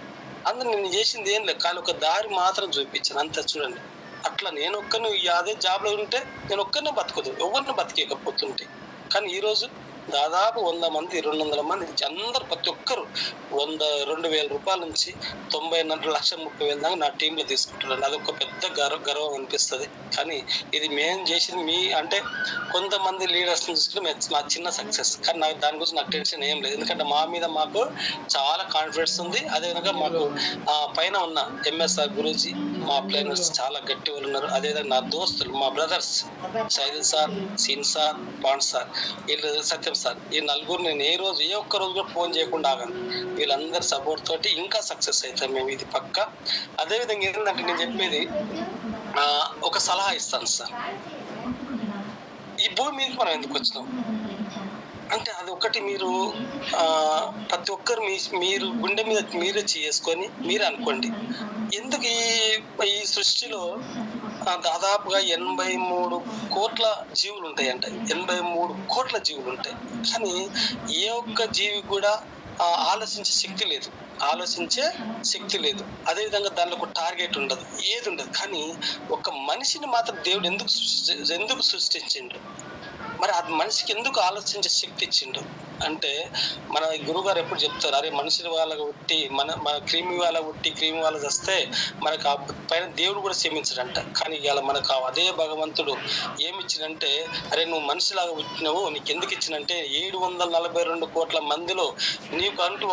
అందులో నేను చేసింది ఏం లేదు, కానీ ఒక దారి మాత్రం చూపించాను అంతే. చూడండి, అట్లా నేను ఒక్కరిని అదే జాబ్ లో ఉంటే నేను ఒక్కరినే బతకదు, ఎవరిని బతికేకపోతుంటే. కానీ ఈరోజు దాదాపు 100 మంది, 200 మంది అందరు ప్రతి ఒక్కరు 2,000 రూపాయల నుంచి 90,30,000 దాకా నా టీంలో తీసుకుంటున్నాను. అదొక పెద్ద గర్వం అనిపిస్తుంది. కానీ ఇది మేము చేసింది మీ అంటే కొంతమంది లీడర్స్ చూసుకుని మా చిన్న సక్సెస్. కానీ నాకు దాని గురించి నాకు టెన్షన్ ఏం లేదు, ఎందుకంటే మా మీద మాకు చాలా కాన్ఫిడెన్స్ ఉంది. అదేవిధంగా మాకు పైన ఉన్న ఎంఎస్ఆర్ గురూజీ, మా ప్లేనర్స్ చాలా గట్టి వాళ్ళు ఉన్నారు. అదేవిధంగా నా దోస్తులు, మా బ్రదర్స్ సైదుల్ సార్, సీన్ సార్, పాండ్ సార్, వీళ్ళు సత్యం సార్, ఈ నలుగురు నేను ఏ ఒక్క రోజు కూడా ఫోన్ చేయకుండా ఆగాను. వీళ్ళందరి సపోర్ట్ తోటి ఇంకా సక్సెస్ అవుతాం మేము, ఇది పక్క. అదేవిధంగా ఏంటంటే నేను చెప్పేది ఒక సలహా ఇస్తాను సార్. ఈ భూమి మీదకి మనం ఎందుకు వచ్చినాం అంటే, అది ఒకటి మీరు ప్రతి ఒక్కరు మీరు గుండె మీద మీరే చేసుకొని మీరు అనుకోండి, ఎందుకు ఈ సృష్టిలో దాదాపుగా 83 కోట్ల జీవులు ఉంటాయంట. 83 కోట్ల జీవులు ఉంటాయి, కానీ ఏ ఒక్క జీవి కూడా ఆలోచించే శక్తి లేదు. ఆలోచించే శక్తి లేదు. అదేవిధంగా దానిలో ఒక టార్గెట్ ఉండదు, ఏది ఉండదు. కానీ ఒక మనిషిని మాత్రం దేవుడు ఎందుకు సృష్టించిండు? మరి ఆ మనిషికి ఎందుకు ఆలోచించే శక్తి ఇచ్చిండు అంటే, మన గురుగారు ఎప్పుడు చెప్తారు, అరే మనుషుల వాళ్ళగా ఉట్టి మన క్రిమి వాళ్ళ ఉట్టి క్రిమి వాళ్ళ వస్తే మనకు ఆ పైన దేవుడు కూడా క్షమించడంట. కానీ ఇవాళ మనకు అదే భగవంతుడు ఏమిచ్చిందంటే, అరే నువ్వు మనిషిలాగా పుట్టినవు, నీకు ఎందుకు ఇచ్చినంటే 742 కోట్ల మందిలో నీకు అంటూ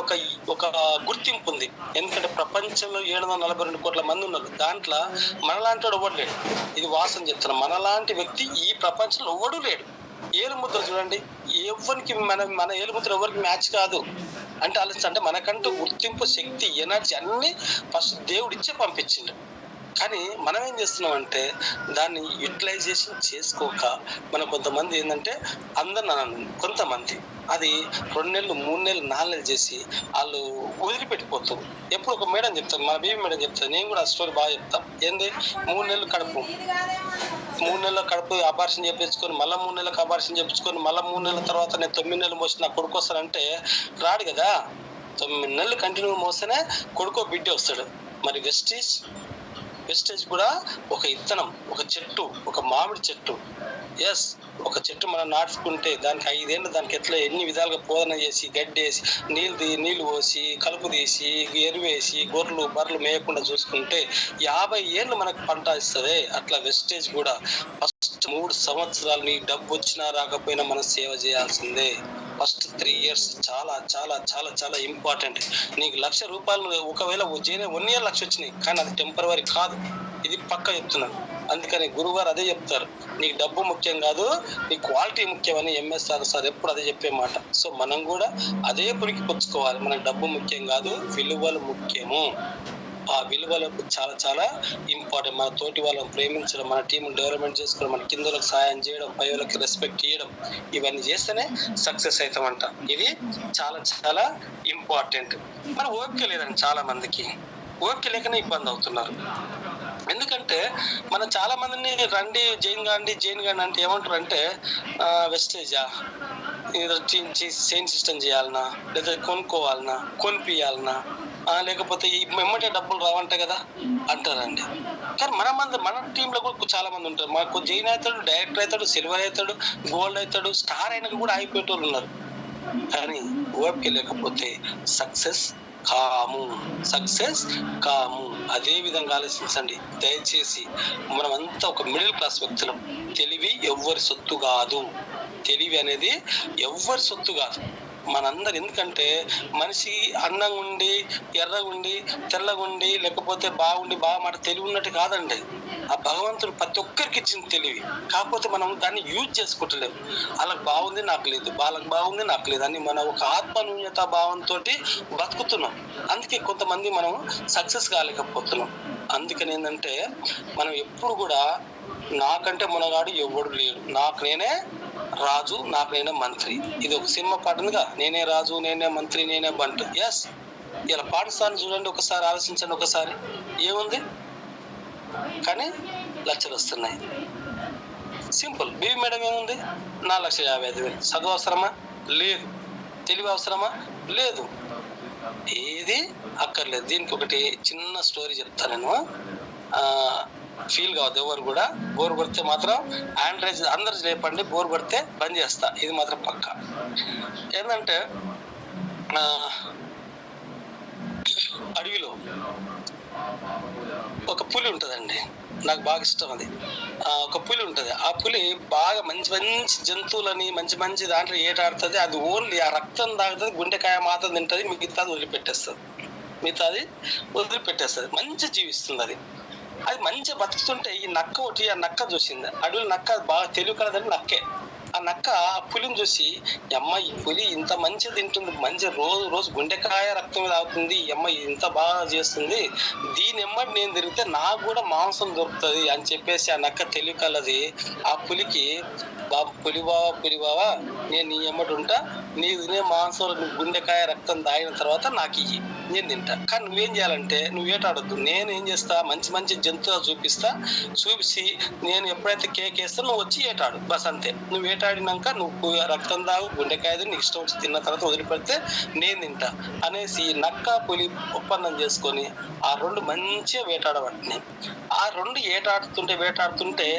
ఒక గుర్తింపు ఉంది. ఎందుకంటే ప్రపంచంలో 742 కోట్ల మంది ఉన్నారు. దాంట్లో మనలాంటి వాడు ఎవడు లేడు. ఇది వాసన చెప్తున్నాం, మనలాంటి వ్యక్తి ఈ ప్రపంచంలో ఎవడు లేడు. ఏలుముద్ర చూడండి, ఎవరికి మన ఏలుముద్ర ఎవరికి మ్యాచ్ కాదు అంటే ఆలోచించంటే, మనకంటూ గుర్తింపు, శక్తి, ఎనర్జీ అన్ని ఫస్ట్ దేవుడు ఇచ్చే పంపించిండు. కానీ మనం ఏం చేస్తున్నాం అంటే దాన్ని యూటిలైజేషన్ చేసుకోక, మనం కొంతమంది ఏంటంటే కొంతమంది అది 2 నెలలు 3 నెలలు 4 నెలలు చేసి వాళ్ళు వదిలిపెట్టిపోతారు. ఎప్పుడు ఒక మేడం చెప్తాను, మన బీబీ మేడం చెప్తాను, నేను కూడా ఆ స్టోరీ బాగా చెప్తాను. ఏంది 3 నెలలు కడుపు 3 నెలల కడుపు ఆపరేషన్ చేయించుకొని, మళ్ళీ 3 నెలలకు ఆపరేషన్ చేయించుకొని, మళ్ళీ 3 నెలల తర్వాత నేను 9 నెలలు మోసి నా కొడుకు వస్తానంటే రాడు కదా. 9 నెలలు కంటిన్యూ మోస్తేనే కొడుకో బిడ్డ వస్తాడు. మరి వెస్టేజ్ కూడా ఒక ఇత్తనం, ఒక చెట్టు, ఒక మామిడి చెట్టు. ఎస్, ఒక చెట్టు మనం నాటుకుంటే దానికి 5 ఏళ్ళు దానికి ఎన్ని విధాలుగా పోదన చేసి, గడ్డేసి, నీళ్లు పోసి, కలుపు తీసి, ఎరువేసి, గొర్రెలు బర్రెలు మేయకుండా చూసుకుంటే 50 ఏళ్ళు మనకు పంట ఇస్తుంది. అట్లా వెస్టేజ్ కూడా ఫస్ట్ 3 సంవత్సరాలు నీ డబ్బు వచ్చినా రాకపోయినా మనం సేవ చేయాల్సిందే. ఫస్ట్ 3 years చాలా చాలా చాలా చాలా ఇంపార్టెంట్. నీకు ₹1,00,000 ఒకవేళ 1 year 1,00,000 వచ్చినాయి, కానీ అది టెంపరరీ కాదు, ఇది పక్కా చెప్తున్నాను. అందుకని గురువుగారు అదే చెప్తారు, నీకు డబ్బు ముఖ్యం కాదు, నీ క్వాలిటీ ముఖ్యమని ఎంఎస్ఆర్ సార్ ఎప్పుడు అదే చెప్పే మాట. సో మనం కూడా అదే పురికి పుచ్చుకోవాలి. మనకు డబ్బు ముఖ్యం కాదు, విలువలు ముఖ్యము. ఆ విలువలకు చాలా చాలా ఇంపార్టెంట్. మన తోటి వాళ్ళని ప్రేమించడం, మన టీంను డెవలప్మెంట్ చేసుకోవడం, మన కింద వాళ్ళకి సాయం చేయడం, పై వాళ్ళకి రెస్పెక్ట్ ఇవ్వడం, ఇవన్నీ చేస్తేనే సక్సెస్ అవుతామంట. ఇది చాలా చాలా ఇంపార్టెంట్. మరి ఓపిక లేదండి, చాలా మందికి ఓపిక లేకనే ఇబ్బంది అవుతున్నారు. ఎందుకంటే మనం చాలా మందిని రండి జైన్ కాండి అంటే ఏమంటారు అంటే, వెస్టేజా, చైన్ సిస్టమ్ చేయాలన్నా, లేదా కొనుక్కోవాలన్నా, కొనిపియాలన్నా, లేకపోతే ఈ మెమ్మటే డబ్బులు రావంట కదా అంటారండి. కానీ మన టీంలో కూడా చాలా మంది ఉంటారు. మాకు జైన్ అవుతాడు, డైరెక్టర్ అవుతాడు, సిల్వర్ అవుతాడు, గోల్డ్ అవుతాడు, స్టార్ అయినా కూడా అయిపోయేటోళ్ళు ఉన్నారు. కానీ ఓపిక లేకపోతే సక్సెస్ కాము. అదే విధంగా ఆలోచించండి దయచేసి. మనమంతా ఒక మిడిల్ క్లాస్ వ్యక్తులం. తెలివి ఎవ్వరి సొత్తు కాదు. తెలివి అనేది ఎవ్వరి సొత్తు కాదు, మనందరు. ఎందుకంటే మనిషి అందంగా ఉండి, ఎర్రగుండి, తెల్లగుండి, లేకపోతే బాగా మాట తెలివి ఉన్నట్టు కాదండి. ఆ భగవంతుడు ప్రతి ఒక్కరికి ఇచ్చిన తెలివి. కాకపోతే మనం దాన్ని యూజ్ చేసుకుంటలేము. వాళ్ళకి బాగుంది నాకు లేదు, వాళ్ళకి బాగుంది నాకు లేదు అని మన ఒక ఆత్మన్యూన్యత భావంతో బతుకుతున్నాం. అందుకే కొంతమంది మనం సక్సెస్ కాలేకపోతున్నాం. అందుకని ఏంటంటే మనం ఎప్పుడు కూడా నాకంటే మునగాడు ఎవడు లేడు, నాకు నేనే రాజు, నాకు నేనే మంత్రి. ఇది ఒక సినిమా పాట ఉందిగా, నేనే రాజు, నేనే మంత్రి, నేనే బంటు. ఎస్, ఇలా పాఠశాలను చూడండి, ఒకసారి ఆలోచించండి. ఒకసారి ఏముంది, కానీ లక్షలు వస్తున్నాయి. సింపుల్. బీవీ మేడం ఏముంది, 4,55,000. చదువు అవసరమా? లేదు. తెలివి అవసరమా? లేదు. ఏది అక్కర్లేదు. దీనికి ఒకటి చిన్న స్టోరీ చెప్తాను నేను. ఫీల్ కావద్దు ఎవరు కూడా. బోర్ కొడితే మాత్రం ఆండ్రాయిడ్ అందరు లేపండి, బోర్ కొడితే బంద్ చేస్తా, ఇది మాత్రం పక్క. ఏంటంటే అడవిలో ఒక పులి ఉంటుందండి, నాకు బాగా ఇష్టం అది. ఒక పులి ఉంటుంది. ఆ పులి బాగా మంచి మంచి జంతువులని మంచి దాంట్లో ఏటాడుతుంది. అది ఓన్లీ ఆ రక్తం తాగుతుంది, గుండెకాయ మాత్రం తింటుంది, మిగతాది వదిలిపెట్టేస్తుంది. మంచి జీవిస్తుంది అది. అది మంచిగా బతుకుతుంటే ఈ నక్క ఒకటి, ఆ నక్క చూసింది. అడవులు నక్క బాగా తెలివి కలదండి నక్కే. ఆ నక్క ఆ పులిని చూసి, అమ్మ ఈ పులి ఇంత మంచిగా తింటుంది, మంచి రోజు గుండెకాయ రక్తం మీద అవుతుంది, అమ్మ ఇంత బాగా చేస్తుంది, దీని ఎమ్మటి నేను తిరిగితే నాకు కూడా మాంసం దొరుకుతుంది అని చెప్పేసి ఆ నక్క తెలివి కలది ఆ పులికి, పులి బావా నేను నీ ఎమ్మటి ఉంటా, నీ తినే మాంసం గుండెకాయ రక్తం తాగిన తర్వాత నాకు ఇయ్యి, నేను తింటా. కానీ నువ్వేం చేయాలంటే నువ్వు ఏటాడొద్దు, నేను ఏం చేస్తా, మంచి జంతువులు చూపిస్తే నేను ఎప్పుడైతే కేక్ వేస్తా నువ్వు వచ్చి ఏటాడు, బస్ అంతే. నువ్వు ఏటాడి వేటాడినాక నువ్వు రక్తం తాగు, గుండెకాయ నీకు ఇష్టం వచ్చి తిన్న తర్వాత వదిలిపెడితే నేను తింటా అనేసి నక్క పులి ఒప్పందం చేసుకొని ఆ రెండు మంచిగా వేటాడబట్టినాయి. ఆ రెండు వేటాడుతుంటే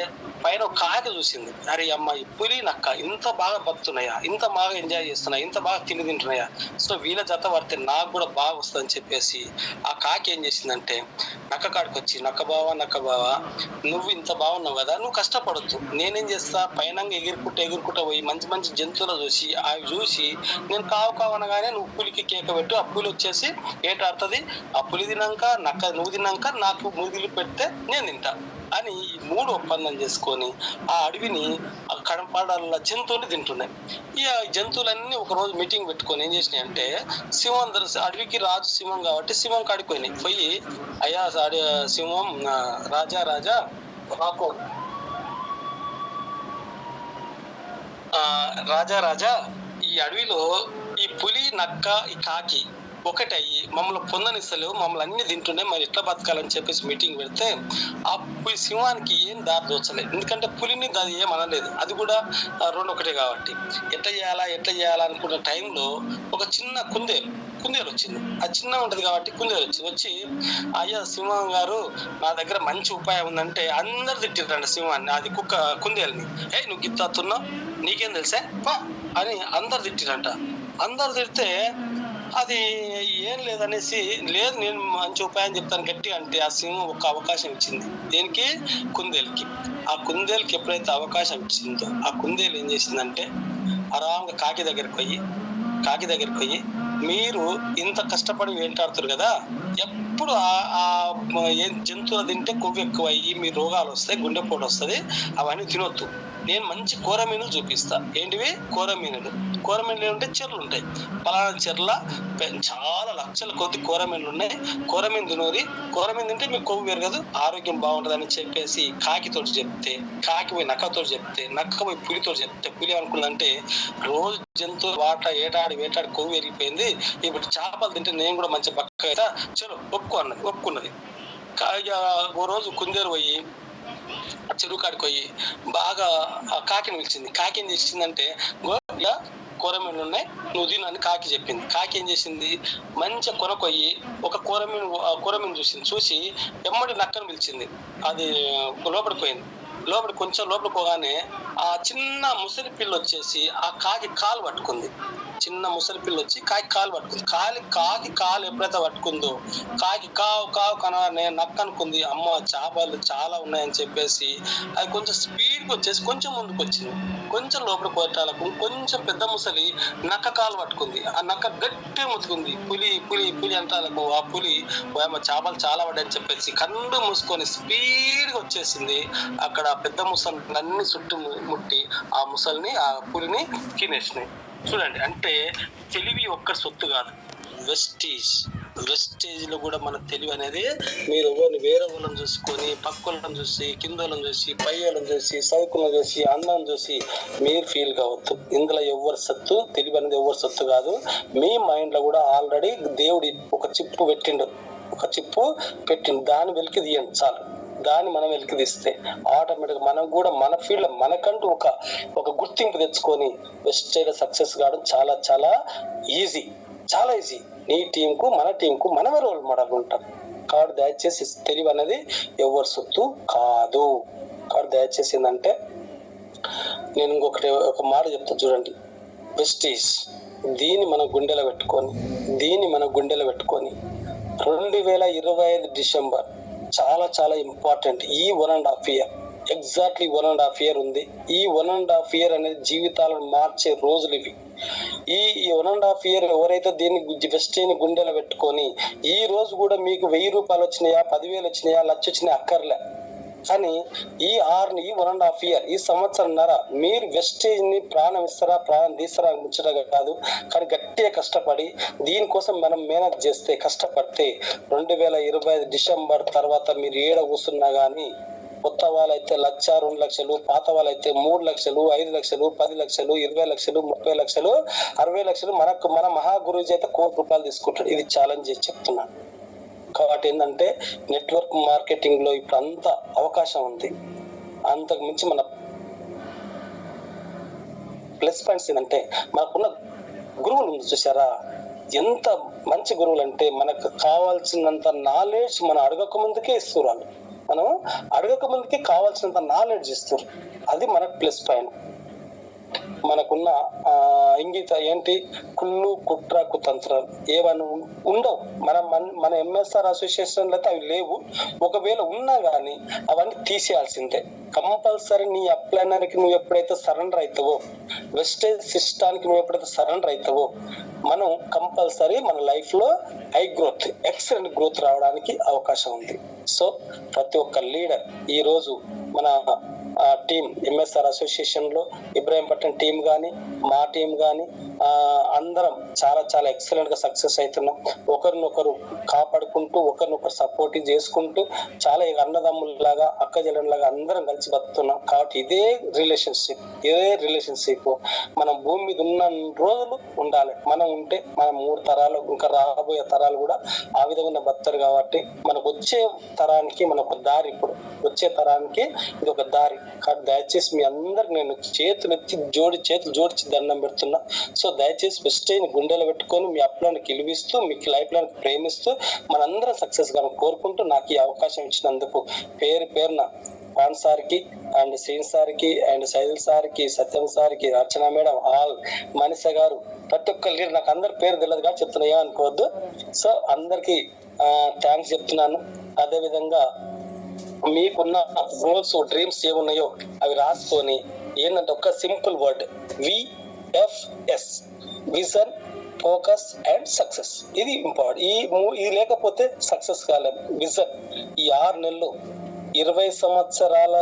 పైన ఒక కాకి చూసింది. అరే అమ్మ, ఈ పులి నక్క ఇంత బాగా బతున్నాయా, ఇంత బాగా ఎంజాయ్ చేస్తున్నాయా, ఇంత బాగా తింటున్నాయా, సో వీళ్ళ జత పడితే నాకు కూడా బాగా వస్తుందని చెప్పేసి ఆ కాకి ఏం చేసిందంటే నక్క కాడికి వచ్చి, నక్క బావా నువ్వు ఇంత బాగున్నావు కదా, నువ్వు కష్టపడొద్దు, నేనేం చేస్తా పైన ఎగురుకుంటా పోయి మంచి మంచి జంతువులు చూసి అవి చూసి నేను కావు అనగానే నువ్వు పులికి కేక పెట్టు, ఆ పులి వచ్చేసి ఏటాడుతుంది, ఆ పులి తిన్నాక నువ్వు తిన్నాక నాకు ముగిలి పెడితే నేను తింటా అని ఈ మూడు ఒప్పందం చేసుకొని ఆ అడవిని కడపాడాల జంతువులు తింటున్నాయి. ఈ జంతువులన్నీ ఒక రోజు మీటింగ్ పెట్టుకొని ఏం చేసినాయి అంటే, సింహం అడవికి రాజు సింహం కాబట్టి సింహం కాడిపోయినాయి. పోయి అయ్యా సింహం రాజా రాకు రాజా ఈ అడవిలో ఈ పులి నక్క ఈ కాకి ఒకటయ్యి మమ్మల్ని పొందనిస్తలేవు, మమ్మల్ని అన్ని తింటుండే, మరి ఎట్లా బతకాలని చెప్పేసి మీటింగ్ పెడితే ఆ సింహానికి ఏం దారి దోచలేదు. ఎందుకంటే పులిని దాని ఏమనలేదు, అది కూడా రెండు ఒకటే కాబట్టి ఎట్లా చేయాలా అనుకున్న టైంలో ఒక చిన్న కుందేలు వచ్చింది. అది చిన్న ఉంటది కాబట్టి కుందేలు వచ్చి అయ్యా సింహం గారు నా దగ్గర మంచి ఉపాయం ఉందంటే అందరు తిట్టిరంట సింహాన్ని, అది కుందేలుని. నువ్వు గిత్తాతున్నావు, నీకేం తెలుసా అని అందరు తిట్టిరంట. అందరు తిడితే అది ఏం లేదనేసి, లేదు నేను మంచి ఉపాయం చెప్తాను గట్టి అంటే ఆ సింహం ఒక అవకాశం ఇచ్చింది. దేనికి? కుందేలుకి. ఆ కుందేలుకి ఎప్పుడైతే అవకాశం ఇచ్చిందో ఆ కుందేలు ఏం చేసిందంటే ఆరాంగా కాకి దగ్గరికి పోయి మీరు ఇంత కష్టపడి వేటాడుతారు కదా, ఎప్పుడు ఆ జంతువులు తింటే కొవ్వు ఎక్కువ అయ్యి మీ రోగాలు వస్తాయి, గుండెపోటు వస్తుంది, అవన్నీ తినొద్దు, నేను మంచి కూరమీనులు చూపిస్తా. ఏంటివి? కూరమీనులు ఏమంటే చెర్లు ఉంటాయి, పలానా చెర్ల చాలా లక్షల కొద్ది కూరమీనులు ఉన్నాయి, కూరమీను తినోరి, కూరమీను తింటే మీకు కొవ్వు పెరగదు, ఆరోగ్యం బాగుంటుంది అని చెప్పేసి కాకితోటి చెప్తే, కాకి పోయి నక్కతో చెప్తే, నక్క పోయి పులితో చెప్తే, పులి అనుకుందంటే రోజు జంతువు వేటాడి కొవ్వు పెరిగిపోయింది, ఇప్పుడు చేపలు తింటే నేను కూడా మంచి బక్క అవుతా, చలో ఒప్పుకున్నది. ఓ రోజు కుందేరు పోయి చెరువు కాడికి పోయి బాగా కాకిని పిలిచింది. కాకి ఏం చేసిందంటే కూరమీనులు ఉన్నాయి, నువ్వు తిను అని కాకి చెప్పింది. కాకి ఏం చేసింది, మంచిగా కొనకొయ్యి ఒక కూరమీను చూసి ఎమ్మడి నక్కను పిలిచింది. అది లోపలికి పోయింది. కొంచెం లోపలికి పోగానే ఆ చిన్న ముసలి పిల్ల వచ్చేసి ఆ కాకి కాలు పట్టుకుంది. చిన్న ముసలి పిల్ల వచ్చి కాకి కాలు పట్టుకుంది. కాకి కాలు ఎప్పుడైతే పట్టుకుందో కాకి కావు కనగానే నక్క అనుకుంది, అమ్మ చేపలు చాలా ఉన్నాయని చెప్పేసి అది కొంచెం స్పీడ్కి వచ్చేసి కొంచెం ముందుకు వచ్చింది. కొంచెం లోపలికి పోటాలకు కొంచెం పెద్ద ముసలి నక్క కాలు పట్టుకుంది. ఆ నక్క గట్టిగా ముత్తుకుంది. పులి అంటాలకు ఆ పులి చేపలు చాలా పడ్డాయని చెప్పేసి కన్ను మూసుకొని స్పీడ్గా వచ్చేసింది. అక్కడ పెద్ద ముసలి చుట్టూ ముట్టి ఆ ముసలిని ఆ పులిని తినేసినాయి. చూడండి, అంటే తెలివి ఒక్క సొత్తు కాదు, వెస్టేజ్ లో కూడా మన తెలివి అనేది, మీరు వేరే వాళ్ళని చూసుకొని పక్కలను చూసి కింద వాళ్ళని చూసి పై వాళ్ళని చూసి సౌకులను చూసి అన్నం చూసి మీరు ఫీల్ కావద్దు. ఇందులో ఎవరి సత్తు, తెలివి అనేది ఎవరి సత్తు కాదు. మీ మైండ్ లో కూడా ఆల్రెడీ దేవుడి ఒక చిప్పు పెట్టిండు, దాన్ని వెలికి తీయండి చాలు. దాన్ని మనం వెలికి తీస్తే ఆటోమేటిక్ మనం కూడా మన ఫీల్డ్ మనకంటూ ఒక గుర్తింపు తెచ్చుకొని వెస్టేజ్ సక్సెస్ కావడం చాలా చాలా ఈజీ. నీ టీంకు మన టీంకు మనమే రోల్ మోడల్ ఉంటాం. కాబట్టి దయచేసి తెలివి అనేది ఎవరి సొత్తు కాదు. కాబట్టి దయచేసి ఏంటంటే నేను ఒక మాట చెప్తా చూడండి, వెస్టేజ్ దీన్ని మన గుండెలో పెట్టుకొని 2025 డిసెంబర్ చాలా చాలా ఇంపార్టెంట్. ఈ 1.5 year ఎగ్జాక్ట్లీ 1.5 year ఉంది. ఈ 1.5 year అనేది జీవితాలను మార్చే రోజులు ఇవి. ఈ 1.5 year ఎవరైతే దీన్ని వెస్టేజ్ గుండెలో పెట్టుకొని ఈ రోజు కూడా మీకు 1000 రూపాయలు వచ్చినాయా, 10,000 వచ్చినాయా, 1,00,000 వచ్చినాయా అక్కర్లే, కానీ ఈ 1.5 year ఈ సంవత్సరంన్నర మీరు వెస్టేజ్ ని ప్రాణం తీస్తారా ముచ్చటగా కాదు, కానీ గట్టిగా కష్టపడి దీనికోసం మనం మేనేజ్ చేస్తే కష్టపడితే 2025 డిసెంబర్ తర్వాత మీరు ఏడ కూర్చున్నా కానీ కొత్త వాళ్ళైతే 1,00,000, 2,00,000, పాత వాళ్ళైతే 3 లక్షలు, 5 లక్షలు, 10 లక్షలు, 20 లక్షలు, 30 లక్షలు, 60 లక్షలు, మన మహా గురూజీ అయితే 1 కోటి రూపాయలు తీసుకుంటాడు. ఇది ఛాలెంజ్ చేసి చెప్తున్నాను. కాబట్టి ఏంటంటే నెట్వర్క్ మార్కెటింగ్ లో ఇప్పుడు అంత అవకాశం ఉంది. అంతకు మించి మన ప్లస్ పాయింట్స్ ఏంటంటే మనకున్న గురువులు చూసారా, ఎంత మంచి గురువులు అంటే మనకు కావాల్సినంత నాలెడ్జ్ మనం అడగక ముందుకే ఇస్తున్నారు. మనం అడగక ముందుకే కావాల్సినంత నాలెడ్జ్ ఇస్తారు. అది మనకు ప్లస్ పాయింట్. మనకున్న ఇంగిత ఏంటి, కుళ్ళు కుట్ర కుతంత్రాలు ఏమని ఉండవు. మన ఎంఎస్ఆర్ అసోసియేషన్లో అయితే అవి లేవు. ఒకవేళ ఉన్నా కానీ అవన్నీ తీసేయాల్సిందే. కంపల్సరీ నీ అప్లైనర్కి నువ్వు ఎప్పుడైతే సరెండర్ అవుతావో, వెస్టేజ్ సిస్టానికి నువ్వు ఎప్పుడైతే సరెండర్ అవుతావో, మనం కంపల్సరీ మన లైఫ్ లో హై గ్రోత్, ఎక్సలెంట్ గ్రోత్ రావడానికి అవకాశం ఉంది. సో ప్రతి ఒక్క లీడర్ ఈ రోజు మన టీం ఎంఎస్ఆర్ అసోసియేషన్ లో ఇబ్రాహీంపట్నం టీం కానీ మా టీం కానీ అందరం చాలా చాలా ఎక్సలెంట్ గా సక్సెస్ అవుతున్నాం. ఒకరినొకరు కాపాడుకుంటూ ఒకరినొకరు సపోర్టింగ్ చేసుకుంటూ చాలా అన్నదమ్ముల్లాగా అక్క చెల్లెళ్ళలాగా అందరం కలిసి బతుకుతున్నాం. కాబట్టి ఇదే రిలేషన్షిప్ మనం భూమి మీద ఉన్న రోజులు ఉండాలి. మనం ఉంటే మన 3 తరాలు ఇంకా రాబోయే తరాలు కూడా ఆ విధంగా బతారు. కాబట్టి మనకు వచ్చే తరానికి మన ఒక దారి, ఇప్పుడు వచ్చే తరానికి ఇది ఒక దారి. కాబట్టి దయచేసి మీ అందరికి నేను చేతులు జోడించి దండం పెడుతున్నా. సో దయచేసి బెస్ట్ అయిన గుండెలు పెట్టుకొని మీ అప్లాన్ని గెలిపిస్తూ మీకు లైఫ్ లాంగ్ ప్రేమిస్తూ మనందరం సక్సెస్ గా కోరుకుంటూ నాకు ఈ అవకాశం ఇచ్చినందుకు పేరున పాన్ సార్కి అండ్ శ్రీన్ సార్కి అండ్ సైదుల్ సార్కి, సత్యం సార్కి, అర్చన మేడం, ఆల్ మనిష గారు, ప్రతి ఒక్క లీడర్, నాకు అందరి పేరు తెలియదు కానీ చెప్తున్నాయా అనుకోవద్దు. సో అందరికి థ్యాంక్స్ చెప్తున్నాను. అదే విధంగా మీకున్న గోల్స్ డ్రీమ్స్ ఏమున్నాయో అవి రాసుకొని ఏంటంటే ఒక simple word VFS, vision, focus and success. ఇది ఇంపార్టెంట్. ఇది లేకపోతే సక్సెస్ కాలేదు. విజన్, ఈ 6 నెలలు 20 సంవత్సరాల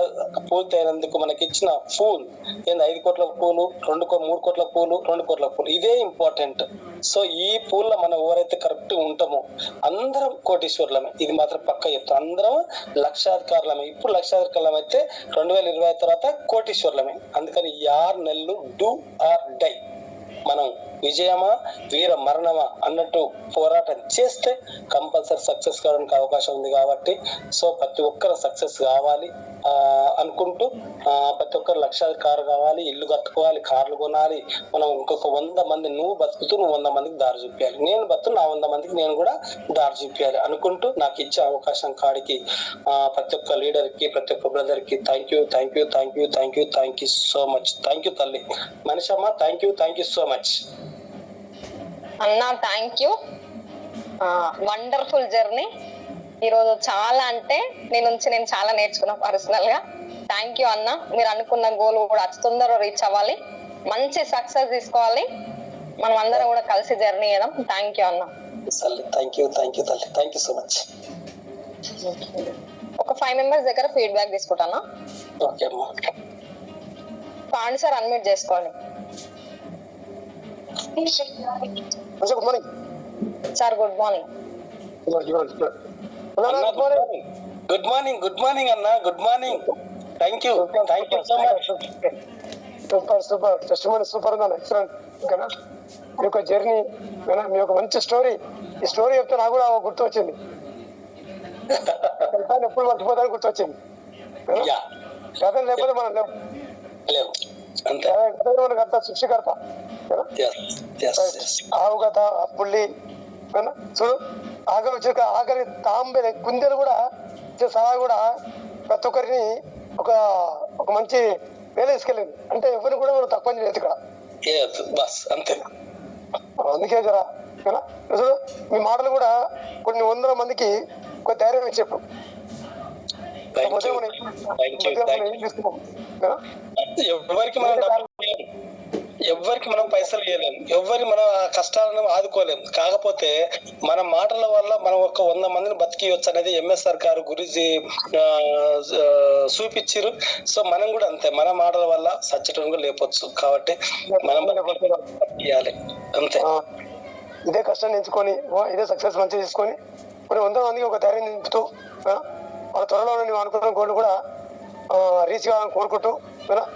పూర్తి అయినందుకు మనకి ఇచ్చిన పూల్ ఏంది, 5 కోట్ల పూలు, 3 కోట్ల పూలు, 2 కోట్ల పూలు, ఇదే ఇంపార్టెంట్. సో ఈ పూల్ లో మనం ఎవరైతే కరెక్ట్ ఉంటామో అందరం కోటీశ్వర్లమే. ఇది మాత్రం పక్క చెప్తాం. అందరం లక్షాధికారులమే. ఇప్పుడు లక్షాధికారులం అయితే 2025 తర్వాత కోటీశ్వర్లమే. అందుకని ఈ 6 నెలలు డూ ఆర్ డై. మనం విజయమా వీర మరణమా అన్నట్టు పోరాటం చేస్తే కంపల్సరీ సక్సెస్ కావడానికి అవకాశం ఉంది. కాబట్టి సో ప్రతి ఒక్కరు సక్సెస్ కావాలి అనుకుంటూ ప్రతి ఒక్కరు లక్షాధికారు కావాలి, ఇల్లు కట్టుకోవాలి, కార్లు కొనాలి. మనం ఇంకొక 100 మంది, నువ్వు బతుకుతూ నువ్వు 100 మందికి దారి చూపించాలి, నేను బతుకు నా 100 మందికి నేను కూడా దారి చూపించాలి అనుకుంటూ నాకు ఇచ్చే అవకాశం కాడికి ప్రతి ఒక్క లీడర్ కి, ప్రతి ఒక్క బ్రదర్ కి thank you so much. Thank you తల్లి మనిషమ్మ, థ్యాంక్ యూ సో మచ్ అన్నా. Thank you. Wonderful journey. ఈరోజు చాలా అంటే నేను చాలా నేర్చుకున్నా పర్సనల్ గా. థ్యాంక్ యూ అన్న. మీరు అనుకున్న గోల్ కూడా అతి తొందరగా రీచ్ అవ్వాలి, మంచి సక్సెస్ తీసుకోవాలి, మనం అందరం కూడా కలిసి జర్నీ చేద్దాం. థ్యాంక్ యూ అన్న. థ్యాంక్ యూ తల్లి, థ్యాంక్ యూ సో మచ్. ఒక 5 మెంబర్స్ దగ్గర ఫీడ్బ్యాక్ తీసుకుంటానా? ఓకే అమ్మా. పాండి సార్ అన్మ్యూట్ చేసుకోండి. Good morning sir. Good morning. Good morning అన్న. Good morning. Thank you so much. Super super ఉందన్న, ఎక్సలెంట్. ఓకేనా, మీ యొక్క జర్నీ, మీ యొక్క మంచి స్టోరీ. ఈ స్టోరీ చెప్తే నాకు కూడా గుర్తు వచ్చింది. ఎప్పుడు మర్చిపోతాను గుర్తు వచ్చింది. కథ లేకపోతే మనం లేవు. మనకు అంత సృష్టికర్త. ఆవు కథ, పుల్లి చూడు, ఆకలి వచ్చాక ఆకలి తాంబే కుందేలు కూడా సలహా కూడా ప్రతి ఒక్కరిని ఒక మంచి వేల తీసుకెళ్ళింది. అంటే ఎవరిని కూడా మనం తక్కువ చేయలేదు ఇక్కడ. అంతే. అందుకే జరా చూడు, మీ మాటలు కూడా కొన్ని 100 మందికి ఒక ధైర్యం ఇచ్చేప్పుడు ఎవరికి మనం పైసలు ఇవ్వలేము, ఎవరి మన కష్టాలను ఆదుకోలేము. కాకపోతే మన మాటల వల్ల మనం ఒక 100 మందిని బతికియొచ్చు అనేది ఎంఎస్ఆర్ గారు గురించి చూపించారు. సో మనం కూడా అంతే, మన మాటల వల్ల సచ్చటం లేపొచ్చు. కాబట్టి మనం ఇవ్వాలి అంతే. ఇదే కష్టాన్ని ఎంచుకొని ఇదే సక్సెస్ మంచిగా తీసుకొని కొన్ని 100 మందికి ఒక ధైర్యం నింపుతూ మన త్వరలో నువ్వు అనుకున్న గోల్ కూడా రీచ్ కావాలని కోరుకుంటూ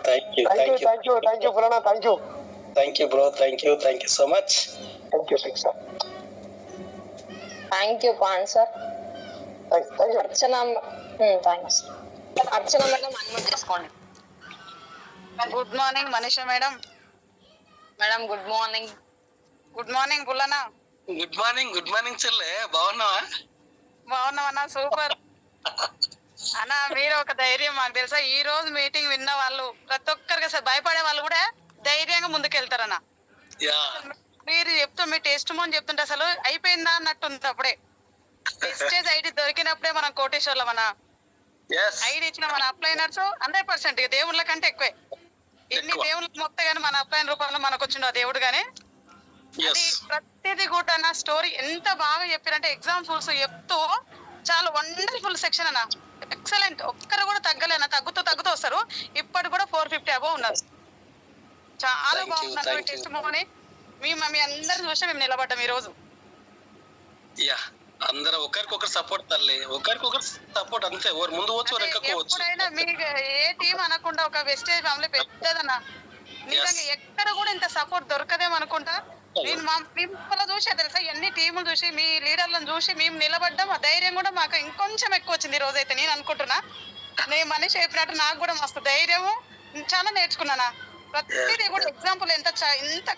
థ్యాంక్ యూ ఫులానా. Thank you bro. Thank you so much. Thank you sir. Thank you Pan sir. Archana thanks. Archana madam unmute చేసుకోండి. Good morning Manisha madam. Madam good morning. Good morning బుల్లనా. గుడ్ మార్నింగ్ చెల్లె, బాగున్నావా? బాగున్నామన్నా, సూపర్ అన్న. మీరు ఒక ధైర్యం. మాకు తెలుసా ఈ రోజు మీటింగ్ విన్న వాళ్ళు ప్రతి ఒక్కరికి అసలు భయపడే వాళ్ళు కూడా ధైర్యంగా ముందుకెళ్తారన్న. యా, మీరు చెప్తూ మీ టెస్ట్ మోన్ చెప్తుంటే అసలు అయిపోయిందా అన్నట్టుంది. అప్పుడే స్టేజ్ ఐడి దొరికినప్పుడే మనం కోటేశ్వర్లం అన్న. yes, ఐడి ఇచ్చిన మన అప్లైనర్స్ 100% దేవుళ్ళ కంటే ఎక్కువే. ఎన్ని ఎక్కువ. దేవుళ్ళకి మొత్తం కానీ మన అప్లైన్ రూపంలో మనకు వచ్చిండు ఆ దేవుడు గానీ. yes, అది ప్రతిదీ కూడా అన్న స్టోరీ ఎంత బాగా చెప్పారంటే ఎగ్జాంపుల్స్ చెప్తూ చాలా వండర్ఫుల్ సెక్షన్ అన్న. ఎక్సలెంట్. ఒక్కరు కూడా తగ్గలేనా, తగ్గుతూ వస్తారు. ఇప్పటి కూడా 450 అబౌవ్ ఉన్నారు. చాలా Thank you, బాగుంది thank you. టెస్ట్ మోని. మీ అందరు చూసి మేము నిలబడ్డాం ఈ రోజు. యా, అందరూ ఒకరికొకరు సపోర్ట్ తల్లి, ఒకరికొకరు సపోర్ట్ అంతే. ఎవరు ముందు వచ్చు, ఎవరు వెనక్కోవచ్చు. ఎప్పుడైనా మీకు ఏ టీం అనకుండా ఒక వెస్టేజ్ ఫ్యామిలీ పెద్దదన్న. నిజంగా ఎక్కడ కూడా ఇంత సపోర్ట్ దొరకదేమనుకుంటా. నేను మిమ్మల్ని చూసే తెలుసా ఎన్ని టీములు చూసి మీ లీడర్లను చూసి మేము నిలబడ్డాం. ఆ ధైర్యం కూడా మాకు ఇంకొంచెం ఎక్కువ వచ్చింది ఈ రోజు అయితే. నేను అనుకుంటున్నా నేను మనిషి చెప్పినట్టు నాకు కూడా మస్తు ధైర్యము. చాలా నేర్చుకున్నానా. ప్రతిదీ కూడా ఎగ్జాంపుల్ ఎంత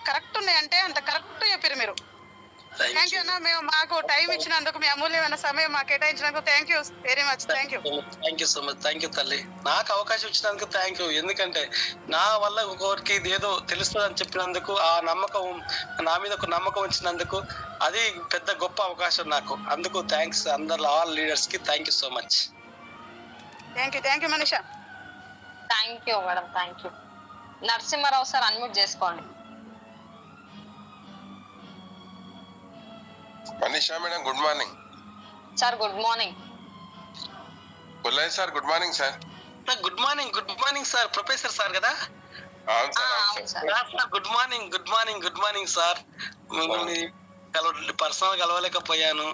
కరెక్ట్ ఉన్నాయంటే అంత కరెక్ట్ చెప్పారు మీరు. థ్యాంక్ యూ అన్న. మేము మాకు టైం ఇచ్చినందుకు, మీ అమూల్యమైన సమయం మాకు కేటాయించినందుకు thank you very much. Thank you so much. Thank you తల్లి, నాకు అవకాశం ఇచ్చినందుకు థ్యాంక్ యూ. ఎందుకంటే నా వల్ల ఇంకొకరికి ఏదో తెలుస్తుంది అని చెప్పినందుకు, ఆ నమ్మకం నా మీద ఒక నమ్మకం వచ్చినందుకు, అది పెద్ద గొప్ప అవకాశం నాకు. అందుకు థ్యాంక్స్ అందరు ఆల్ లీడర్స్ కి. Thank you so much. Thank you Manisha. Thank you madam, thank you. Narasimharao sir unmute చేసుకోండి. Manisha madam good morning. Sir good morning. Pullayya sir good morning sir. Good morning sir. Professor sir కదా? అవును sir, అవును అవును sir. Sir. Good morning sir. మిమ్మల్ని personal కలవలేకపోయాను.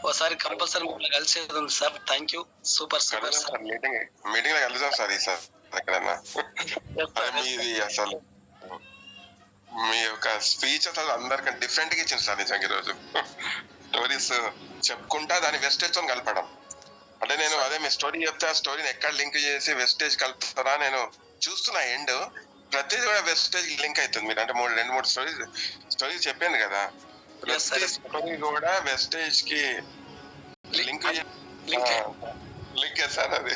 ఒకసారి compulsory మిమ్మల్ని కలిసేది ఉంది సార్. Thank you. సూపర్ కలుద్దాం సార్. సార్, మీటింగ్ లో కలుద్దాం సార్ ఈసారి ఎక్కడన్నా. అదే మీది అసలు మీ యొక్క స్పీచ్ అసలు అందరికంటే డిఫరెంట్ గా ఇచ్చింది సార్ నిజంగా ఈరోజు. స్టోరీస్ చెప్పుకుంటా దాన్ని వెస్టేజ్ తో కలపడం. అంటే నేను అదే మీ స్టోరీ చెప్తే ఆ స్టోరీని ఎక్కడ లింక్ చేసి వెస్టేజ్ కలుపుతారా నేను చూస్తున్నా. ఎండ్ ప్రతిదీ కూడా వెస్టేజ్ లింక్ అవుతుంది. మీరు అంటే రెండు మూడు స్టోరీస్ చెప్పాను కదా, Yes, sir. స్టోరీ కూడా వెస్టేజ్ కి లింక్ లింక్ సార్. అది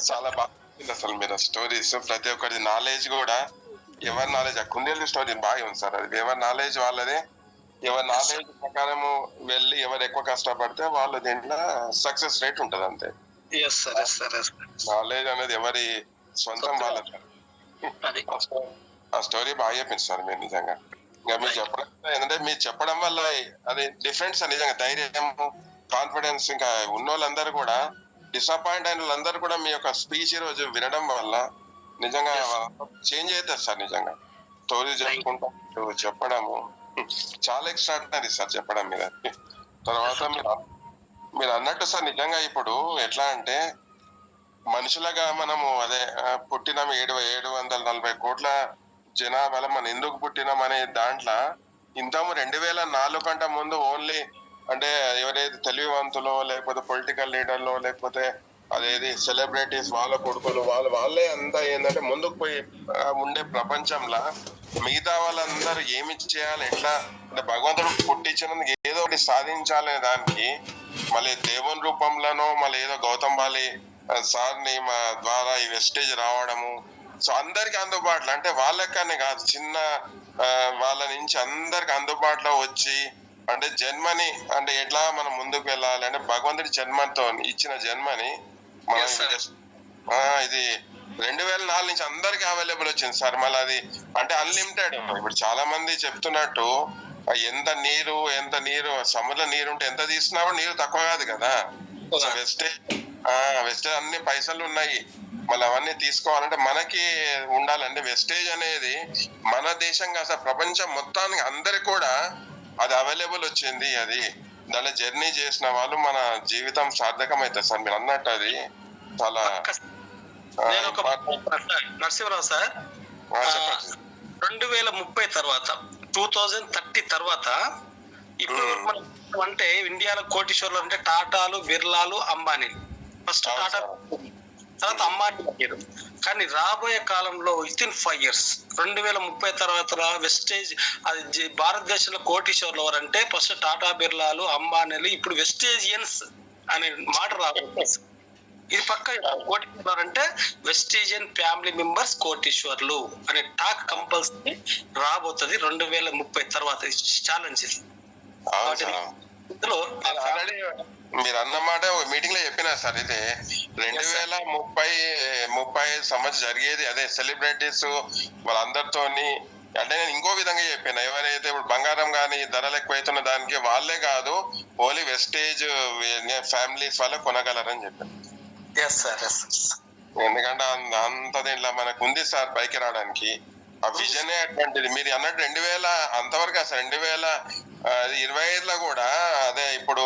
చాలా బాగుంది అసలు. మీరు స్టోరీస్ ప్రతి ఒక్కరి నాలెడ్జ్ కూడా, ఎవరి నాలెడ్జ్ ఆ కుందేలు స్టోరీ బాగా ఉంది సార్. అది ఎవరి నాలెడ్జ్ వాళ్ళదే. ఎవరి నాలెడ్జ్ ప్రకారము వెళ్ళి ఎవరు ఎక్కువ కష్టపడితే వాళ్ళ దీంట్లో సక్సెస్ రేట్ ఉంటది అంతే. నాలెడ్జ్ అనేది ఎవరి సొంతం వాళ్ళది. ఆ స్టోరీ బాగా చెప్పింది సార్ మీరు నిజంగా. ఇంకా మీరు చెప్పడం ఏంటంటే మీరు చెప్పడం వల్ల అది డిఫరెంట్ సార్ నిజంగా. ధైర్యం, కాన్ఫిడెన్స్. ఇంకా ఉన్న వాళ్ళందరూ కూడా డిసప్పాయింట్ అయిన వాళ్ళందరూ కూడా మీ యొక్క స్పీచ్ ఈ రోజు వినడం వల్ల నిజంగా చేంజ్ అవుతుంది సార్. నిజంగా స్టోరీ చెప్పుకుంటూ చెప్పడము చాలా ఎక్స్ట్రాడినరీ సార్ చెప్పడం మీద. తర్వాత మీరు అన్నట్టు సార్ నిజంగా ఇప్పుడు ఎట్లా అంటే మనుషులుగా మనము అదే పుట్టినాం 740 కోట్ల జనాభాలో మనం ఎందుకు పుట్టినాం అనే దాంట్లో ఇంతము 2004 కంటే ముందు ఓన్లీ అంటే ఎవరైతే తెలివివంతులో లేకపోతే పొలిటికల్ లీడర్లో లేకపోతే అదేది సెలబ్రిటీస్ వాళ్ళ కొడుకులు వాళ్ళే అంతా ఏంటంటే ముందుకు పోయి ఉండే ప్రపంచంలో మిగతా వాళ్ళందరూ ఏమి చేయాలి, ఎట్లా అంటే భగవంతుడు పుట్టించినందుకు ఏదో ఒకటి సాధించాలనే దానికి మళ్ళీ దేవుని రూపంలోనో మళ్ళీ ఏదో గౌతమ్ బాలి సార్ని మా ద్వారా ఈ వెస్టేజ్ రావడము. సో అందరికి అందుబాటులో అంటే వాళ్ళకనే కాదు, చిన్న వాళ్ళ నుంచి అందరికి అందుబాటులో వచ్చి అంటే జన్మని అంటే ఎట్లా మనం ముందుకు వెళ్ళాలి అంటే భగవంతుడి జన్మతో ఇచ్చిన జన్మని మనం ఇది 2004 నుంచి అందరికి అవైలబుల్ వచ్చింది సార్. మళ్ళీ అది అంటే అన్లిమిటెడ్. ఇప్పుడు చాలా మంది చెప్తున్నట్టు ఎంత నీరు సముద్ర నీరు ఉంటే ఎంత తీసినా కూడా నీరు తక్కువ కాదు కదా. వెస్టేజ్ అన్ని పైసలు ఉన్నాయి, మళ్ళీ అవన్నీ తీసుకోవాలంటే మనకి ఉండాలంటే వెస్టేజ్ అనేది మన దేశం కాదు ప్రపంచం మొత్తానికి అందరికి కూడా అది అవైలబుల్ వచ్చింది. అది దాంట్లో జర్నీ చేసిన వాళ్ళు మన జీవితం సార్థకం అవుతుంది సార్. మీరు అన్నట్టు అది చాలా నరసింహరావు సార్. 2030 తర్వాత 2030 తర్వాత ఇప్పుడు అంటే ఇండియాలో కోటీశ్వర్లు అంటే టాటాలు, బిర్లాలు, అంబానీ. ఫస్ట్ టాటా తర్వాత అంబానీ అయ్యారు. కానీ రాబోయే కాలంలో విత్ ఇన్ 5 years 2030 తర్వాత వెస్టేజ్ అది భారతదేశంలో కోటీశ్వర్లు ఎవరంటే ఫస్ట్ టాటా బిర్లాలు, అంబానీలు, ఇప్పుడు వెస్టేజియన్స్ అనే మాట రాబోతుంది. ఇది పక్క కోటీశ్వర్ అంటే వెస్టీజియన్ ఫ్యామిలీ మెంబర్స్ కోటీశ్వర్లు అనే టాక్ కంపల్సరీ రాబోతుంది 2030 తర్వాత. ఛాలెంజ్ ఇందులో మీరు అన్నమాట మీటింగ్ లో చెప్పినా సార్, ఇది 2030 సంవత్సరం జరిగేది అదే సెలబ్రిటీస్ వాళ్ళందరితోని. అంటే నేను ఇంకో విధంగా చెప్పాను, ఎవరైతే ఇప్పుడు బంగారం కానీ ధరలు ఎక్కువైతున్న దానికి వాళ్ళే కాదు ఓన్లీ వెస్టేజ్ ఫ్యామిలీస్ వాళ్ళే కొనగలరని చెప్పాను. ఎందుకంటే అంత దీంట్లో మనకు ఉంది సార్ పైకి రావడానికి. ఆ విజనే అటువంటిది. మీరు అన్నట్టు 2000 అంతవరకు అసలు 2025లో కూడా అదే ఇప్పుడు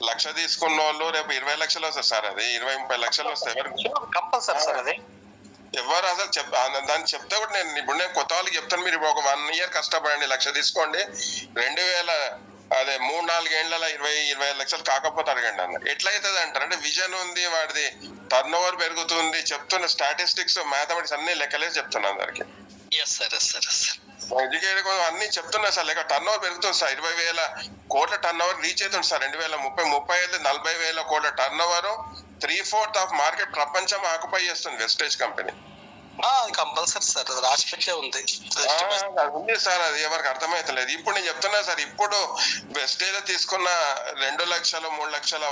1,00,000 తీసుకున్న వాళ్ళు రేపు 20 లక్షలు వస్తుంది సార్. అది 20-30 లక్షలు వస్తాయి. Compulsory sir. అది ఎవరు అసలు దాన్ని చెప్తే కూడా నేను కొత్త వాళ్ళకి చెప్తాను, మీరు ఒక 1 year కష్టపడండి, 1,00,000 తీసుకోండి, 3-4 ఏళ్లలో 20-25 లక్షలు కాకపోతే అడగండి అన్న. ఎట్లయితుంది అంటారు అంటే విజన్ ఉంది, వాడిది టర్న్ ఓవర్ పెరుగుతుంది, చెప్తున్న స్టాటిస్టిక్స్ మ్యాథమెటిక్స్ అన్ని లెక్కలేసి చెప్తున్నా అందరికి. ఎడ్యుకేట్ అన్ని చెప్తున్నా సార్. లెక్క టర్న్ ఓవర్ పెరుగుతుంది సార్. 20,000 కోట్ల టర్న్ ఓవర్ రీచ్ అవుతుంది సార్ 2030. 40,000 కోట్ల టర్న్ ఓవర్, 3/4 ఆఫ్ మార్కెట్ ప్రపంచం ఆక్యుపై చేస్తుంది వెస్టేజ్ కంపెనీ. Compulsory sir. అది రాసిపెట్టే ఉంది సార్. అది ఎవరికి అర్థమైతలేదు. ఇప్పుడు నేను చెప్తున్నా సార్, ఇప్పుడు వెస్టేజ్ తీసుకున్న 2 లక్షలు 3 లక్షల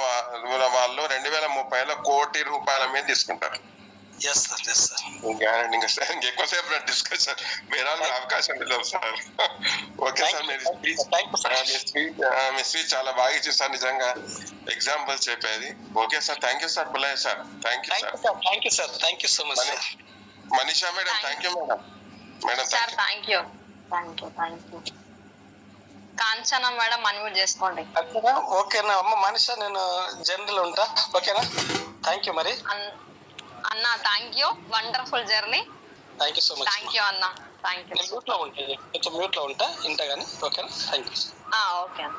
వాళ్ళు 2030లో ₹1,00,00,000 మీద తీసుకుంటారు. ఎక్కువసేపు డిస్కషన్ మీరు అవకాశం లేదు సార్. ఓకే సార్, మీ స్పీచ్ చాలా బాగా ఇచ్చి సార్, నిజంగా ఎగ్జాంపుల్స్ చెప్పేది. Okay sir, thank you sir. Pullaiah sir, thank you sir. Thank you so much. Manisha madam, thank you madam. Thank you. Kanchana madam unmute చేసుకోండి. ఓకేనా అమ్మ మనీషా, నేను జనరల్ ఉంటా. ఓకేనా, థ్యాంక్ యూ. మరి అన్న thank you, wonderful journey. Thank you so much. Thank you అన్న, thank you. Mute లో ఉంటా, ఇంట కానీ. ఓకేనా, థ్యాంక్ యూ. ఓకే అన్న.